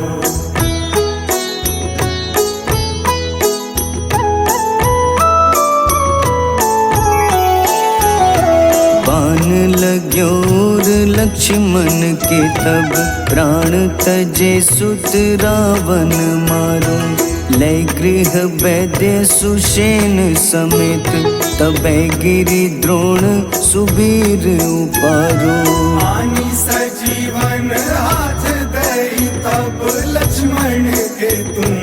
बाण लग्योर लक्ष्मण के तब, प्राण तजे सुत रावण मारो। लय गृह वैद्य सुषेण समेत, तबै गिरि द्रोण सुबीर उपारो। आनी सजीवन हाथ दई, तब लक्ष्मण के तुम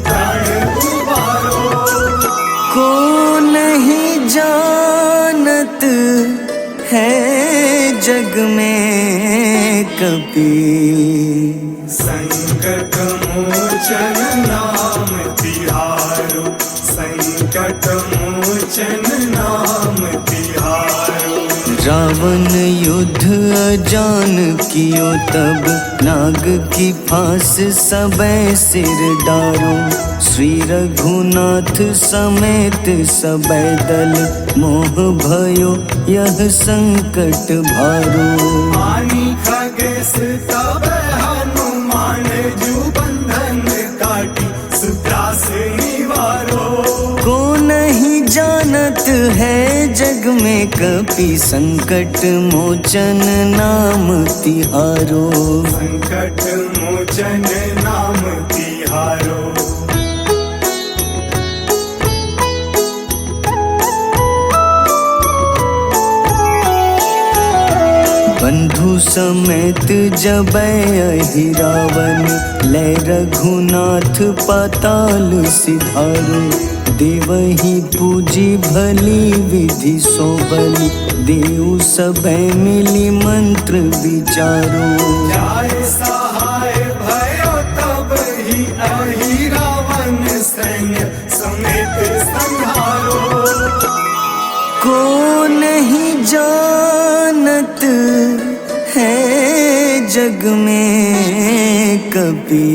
प्राण उबारो। को नहीं जानत है जग में कपि, संकट मोचन नाम तिहारो। संकट मोचन नाम तिहारो। रावण युद्ध अजान कियो तब, नाग की फांस सबे सिर डारो। श्री रघुनाथ समेत सबे दल, मोह भयो यह संकट भारो। आनी खगेश तब हनुमान, जू बंधन काटी सुत्रास निवारो। को नहीं जानत है जग में में कपि संकट मोचन नाम तिहारो। संकट मोचन नाम तिहारो। बंधु समेत जबै अहि रावण, लै रघुनाथ पाताल सिधारो। देवहि पूजी भली विधि सो बलि, देव सबै मिली मंत्र विचारो। जाय सहाय भयो तब ही अहि रावण, सैन्य समेत संहारो। को नहीं जानत है जग में कपि,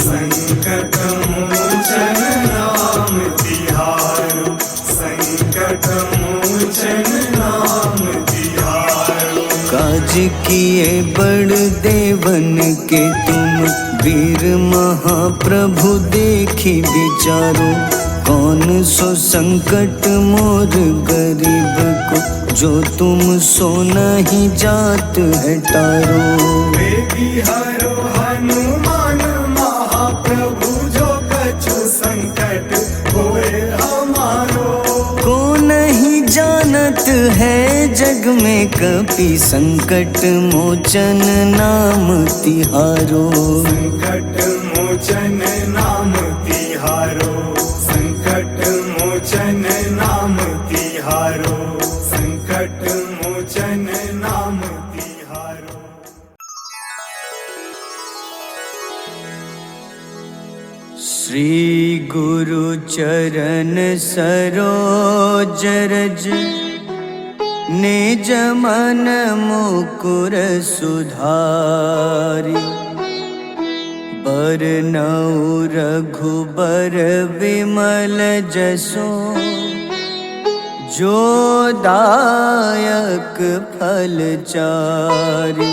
संकट मोचन नाम तिहारो। संकट मोचन नाम तिहारो। काज किए बड़ देवन के तुम, वीर महाप्रभु देखी विचारो। कौन सो संकट मोर गरीब को, जो तुम सो नहीं जात है टारो। बेगी हरो हनुमान महाप्रभु, जो कछु संकट होए हमारो। को नहीं जानत है जग में कपि, संकट मोचन नाम तिहारो। संकट मोचन नाम तिहारो। संकट मोचन नाम तिहारो। संकट मोचन नाम तिहारो। श्री गुरु चरण सरोज रज, निज मन मुकुर सुधारि। बरनउँ रघुबर विमल जसो, जो दायक फल चारि।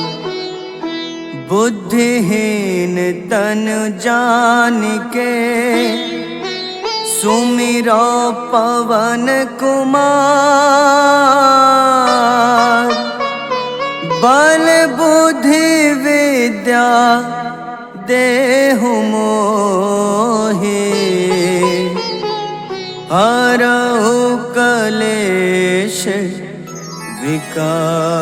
बुद्धिहीन तन जानिके, सुमिरो पवन कुमार। बल बुद्धि विद्या देहु मोहि, हरहु कलेश विकार।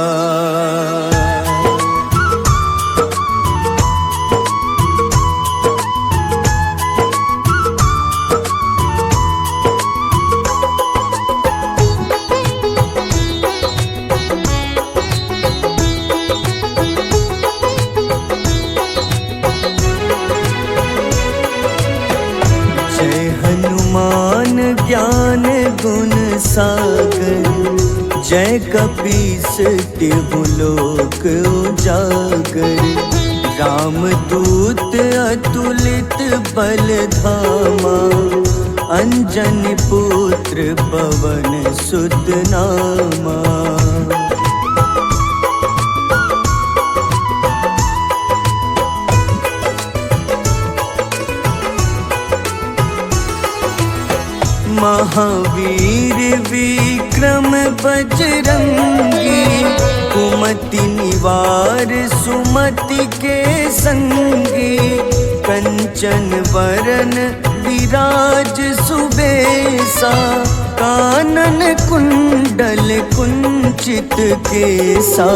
ज्ञान गुण सागर, जय कपीस तिहु लोक उजागर। रामदूत अतुलित बल धामा, अंजनी पुत्र पवन सुत नामा। महावीर विक्रम बजरंगी, कुमति निवार सुमति के संगी। कंचन वरन विराज सुबेसा, कानन कुंडल कुंचित केसा।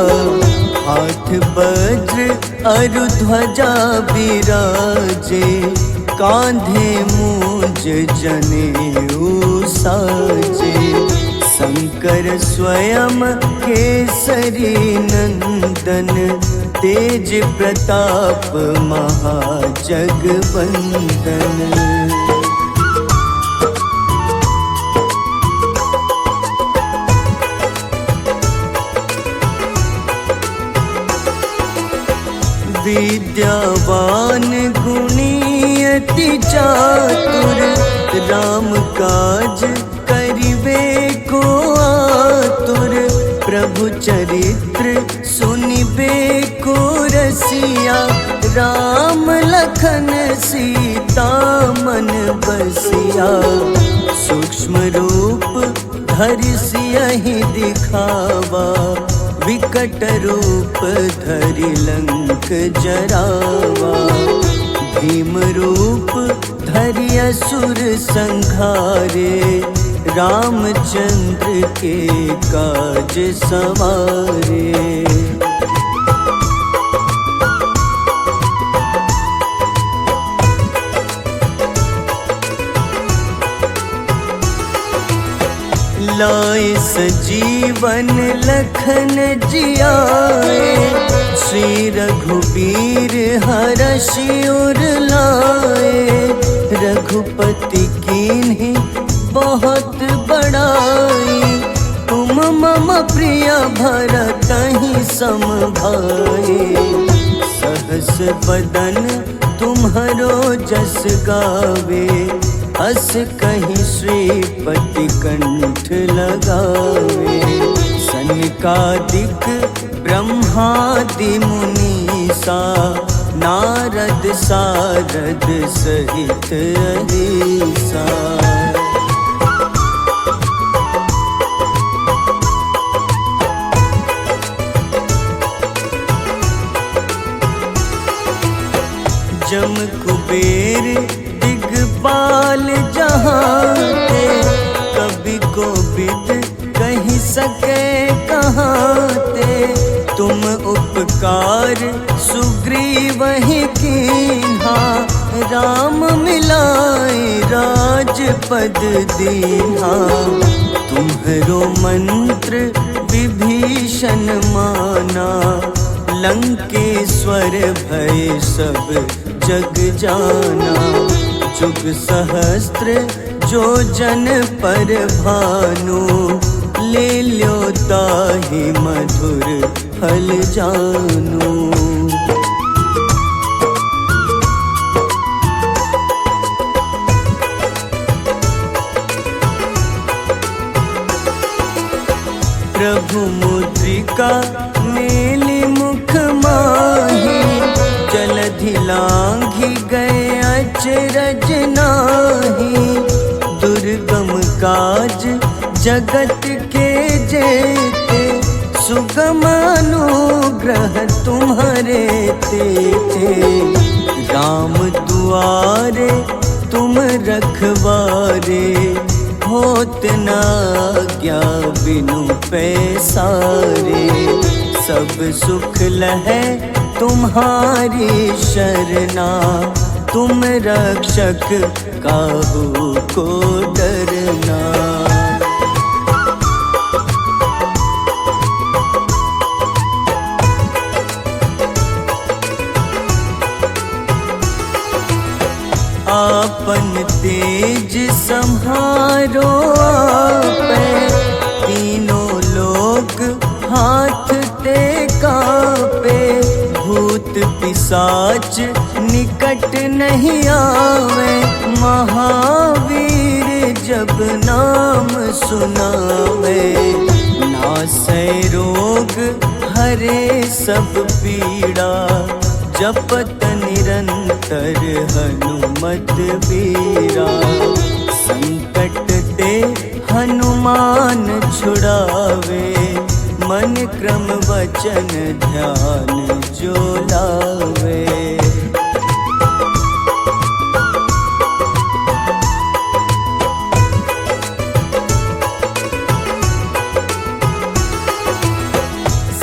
हाथ वज्र अरु ध्वजा विराजे, कांधे मूंज जनेऊ साजे। शंकर स्वयं केसरी नंदन, तेज प्रताप महाजगवंदन। विद्यावान गुणी अति चातुर, राम काज करिबे को आतुर। प्रभु चरित्र सुनिबे को रसिया, राम लखन सीता मन बसिया, सूक्ष्म रूप धरि सियहि दिखावा, विकट रूप धरि लंक जरावा। भीम रूप धरि असुर संहारे, रामचंद्र के काज सवारे। लाए सजीवन लखन जियाए, श्री रघुबीर हरषि उर लाए। रघुपति कीन्ही बहुत बड़ाई, तुम मम प्रिय भरतहि सम भाई। सहस बदन तुम्हरो जस गावे, अस कहीं श्रीपति कंठ लगावे। सनकादिक ब्रह्मादि मुनीसा, नारद सारद सहित अहिसा। जम कुबेर दिगपाल जहाते, कवि कोविद कहि सके कहाते। तुम उपकार सुग्रीवहि कीन्हा, राम मिलाए राजपद दीन्हा। तुम्हरो मंत्र विभीषण माना, लंकेश्वर भय सब जग जाना। जुग सहस्त्र जो जन पर भानु, ले ल्यो ताहि मधुर फल जानू। प्रभु मुद्रिका मेली मुख माही, जलधि लांघि गए अचरज नाही। दुर्गम काज जगत के जेते, सुगम अनुग्रह तुम्हारे तेते। राम दुआरे तुम रखवारे, होत न आज्ञा बिनु पैसारे। सब सुख लहै तुम्हारी शरणा, तुम रक्षक काहू को डरना। आपन तेज सम्हारो आपै, तीनों लोक हाथ ते कापे। भूत पिशाच निकट नहीं आवे, महावीर जब नाम सुनावे। नासै रोग हरे सब पीड़ा, जपत निरंतर हनुमत बीरा। संकट ते हनुमान छुड़ावे, मन क्रम वचन ध्यान जो लावे।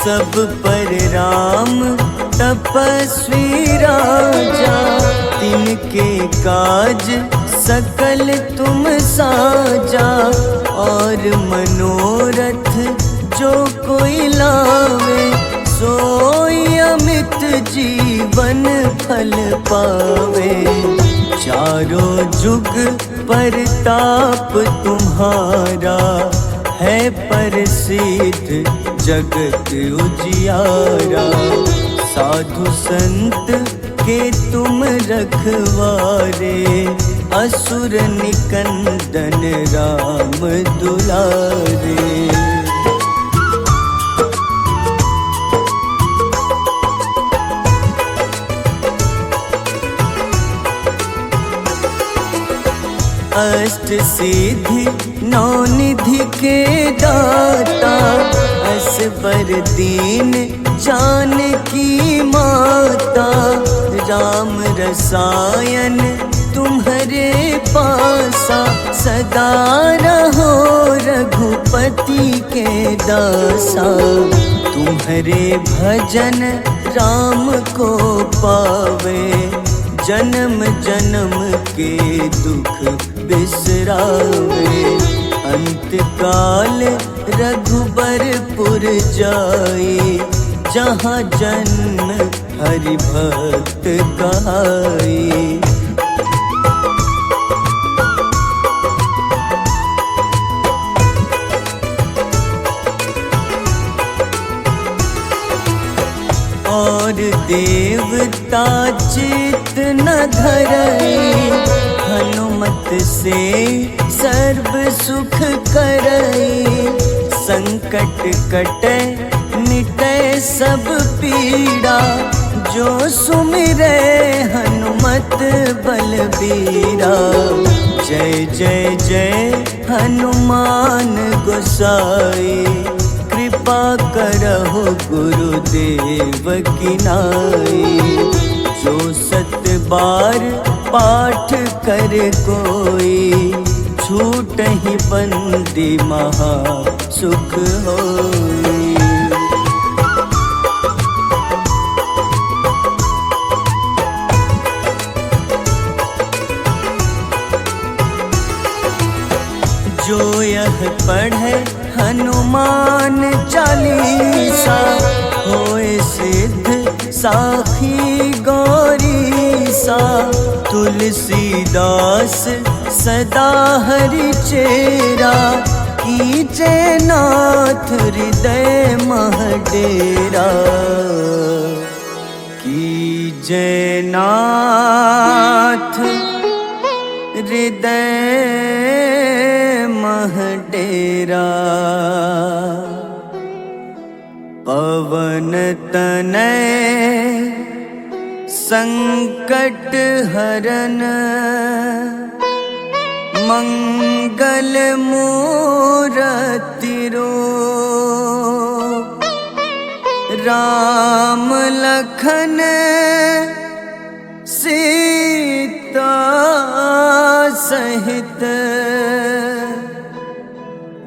सब पर राम तपस्वी राजा, तिनके काज सकल तुम साजा। और मनोरथ जो कोई लावे, सोई अमित जीवन फल पावे। चारों जुग परताप तुम्हारा, है प्रसिद्ध जगत उजियारा। साधु संत के तुम रखवारे, असुर निकंदन राम दुलारे। अष्ट सिद्धि नौ निधि के दाता, असबर दीन जानकी माता, राम रसायन तुम्हारे पासा, सदा रहो रघुपति के दासा। तुम्हारे भजन राम को पावे, जन्म जन्म के दुख बिसरावे। अंत काल रघुबरपुर जाई, जहाँ जन्म हरि भक्त कहाई। और देवता चित न धरई, हनुमत से सर्व सुख करई। संकट कटे मिटे सब पीड़ा, जो सुमिरे हनुमत बलबीरा। जय जय जय हनुमान गोसाई, कृपा करहु गुरुदेव की नाई। जो 7 बार पाठ कर कोई, छूटहि बंदी महा सुख होई। जो यह पढ़े हनुमान चालीसा, होए सिद्ध साखी गौरीसा। तुलसीदास सदा हरि चेरा, कीजे नाथ हृदय मह डेरा। कीजे नाथ हृदय मह डेरा। पवन तनय संकट हरन, मंगल मूरति रूप। राम लखन सीता सहित,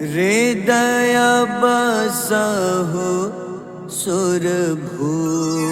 हृदय बसहु सुरभूप।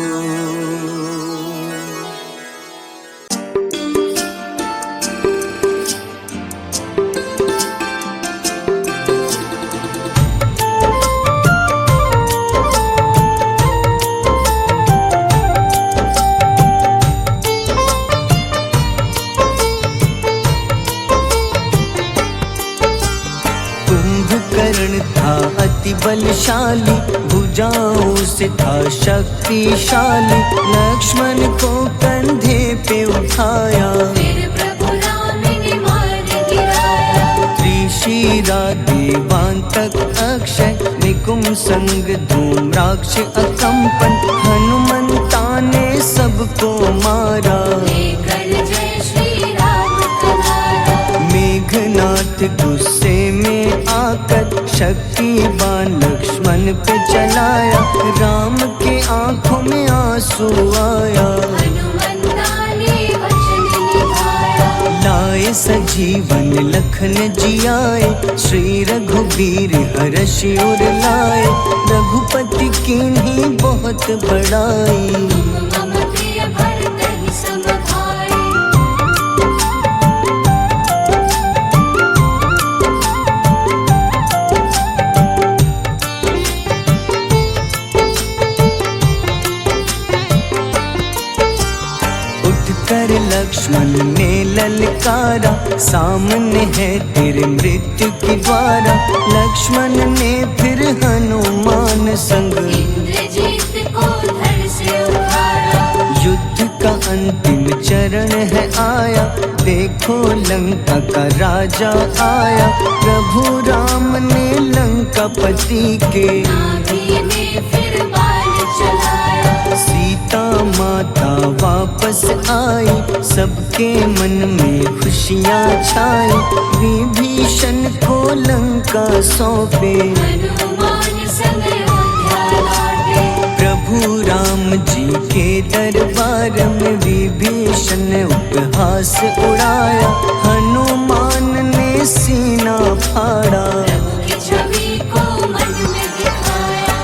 कुंभकर्ण था अति बलशाली, भुजाओं से था शक्तिशाली। लक्ष्मण को कंधे पे उठाया, फिर प्रभु राम ने मार गिराया। त्रिशिरा देवांतक अक्षय, निकुम संग धूम्राक्ष अकंपन। हनुमंता ने सबको मारा, लेकर जय श्री राम कहारा। मेघनाथ गुस्से में आकर, शक्तिवान लक्ष्मण पे चलाया। राम के आंखों में आंसू आया, हनुमंता ने वचन निभाया। लाए सजीवन लखन जियाए, श्री रघुबीर हर्षि उर लाए। रघुपति कीन्ही बहुत बड़ाई, मम प्रिय भरत ही सम भाई। उठकर लक्ष्मण ने ललकारा, सामने है तेरे मृत्यु की द्वारा। लक्ष्मण ने फिर हनुमान संग, इंद्रजीत को धड़ से उतारा। युद्ध का अंतिम चरण है आया, देखो लंका का राजा आया। प्रभु राम ने लंकापति के, नाभि में फिर बाण चलाया। सीता माँ माता वापस आई, सबके मन में खुशियाँ छाई। विभीषण को लंका सौंपे, हनुमान संग अयोध्या लौटे। प्रभु राम जी के दरबार में विभीषण उपहास उड़ाया। हनुमान ने सीना फाड़ा, प्रभु की छवि को मन में दिखाया।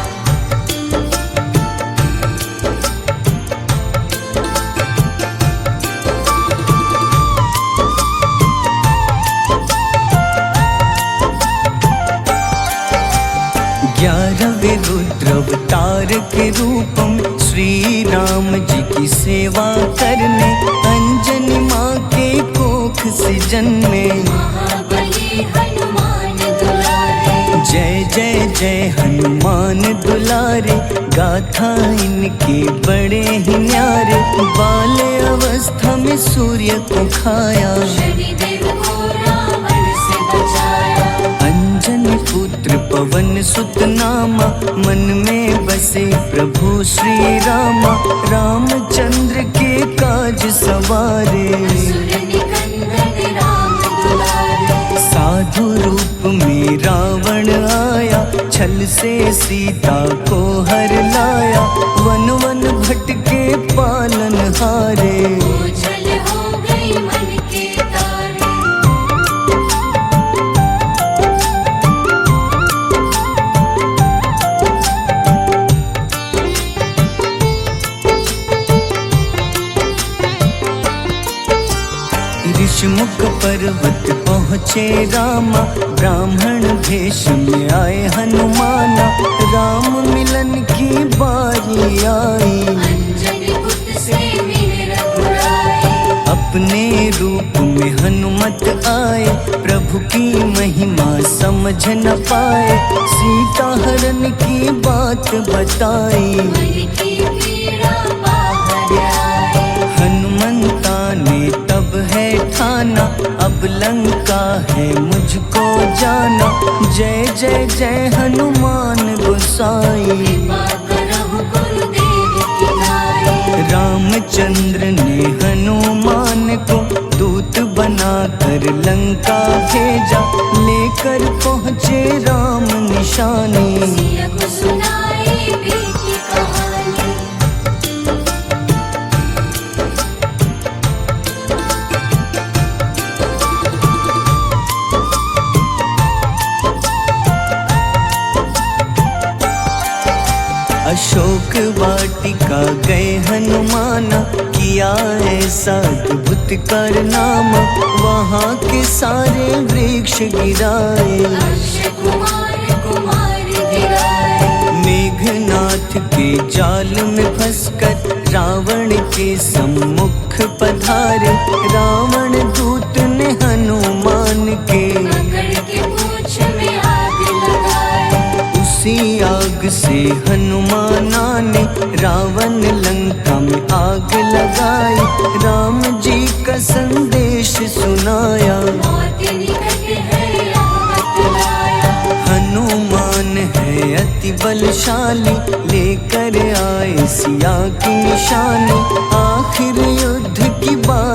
ग्यारहवें रुद्र अवतार के रूपम श्री राम जी की सेवा करने, अंजनी माँ के कोख से जन्मे। महाबली हनुमान दुलारे, जय जय जय हनुमान दुलारे, गाथा इनके बड़े ही न्यारे। बाल्य अवस्था में सूर्य को खाया, शनिदेव को रावण से बचाया। अंजनी पुत्र पवन सुत नामा, मन में बसे प्रभु श्री रामा। रामचंद्र के काज सवारे, असुर निकंदन राम दुलारे। साधु रूप में रावण आया, छल से सीता को हर लाया। वन वन भटके पालन हारे, ओझल हो गई मन के तारे। ऋषिमुख पर्वत पहुँचे रामा, ब्राह्मण भेष में आए हनुमाना। राम मिलन की बारी आई, अंजनी पुत्र से मिल रघुराई। अपने रूप में हनुमत आए, प्रभु की महिमा समझ न पाए। सीता हरण की बात बताई, मन की पीड़ा बाहर आई। हनुमंता ने तब है ठाना, अब लंका है मुझको जाना। जय जय जय हनुमान गोसाई, कृपा करहु गुरुदेव की नाई। रामचंद्र ने हनुमान को दूत बनाकर लंका भेजा। लेकर पहुँचे राम निशानी, सिया को सुनाई बीती कहानी। अशोक वाटिका गए हनुमाना, किया ऐसा अद्भुत कारनामा। वहाँ के सारे वृक्ष गिराए, अक्षय कुमार कुमार गिराए। मेघनाथ के जाल में फंसकर रावण के सम्मुख पधारे। रावण दूत ने हनुमान के पकड़ के पूंछ में आग लगाए। उसी आग से हनुमाना ने रावण लंका में आग लगाई। राम जी का संदेश सुनाया, मौत निकट है यह बतलाया। हनुमान है अति बलशाली, लेकर आए सिया की निशानी। आखिर युद्ध की बात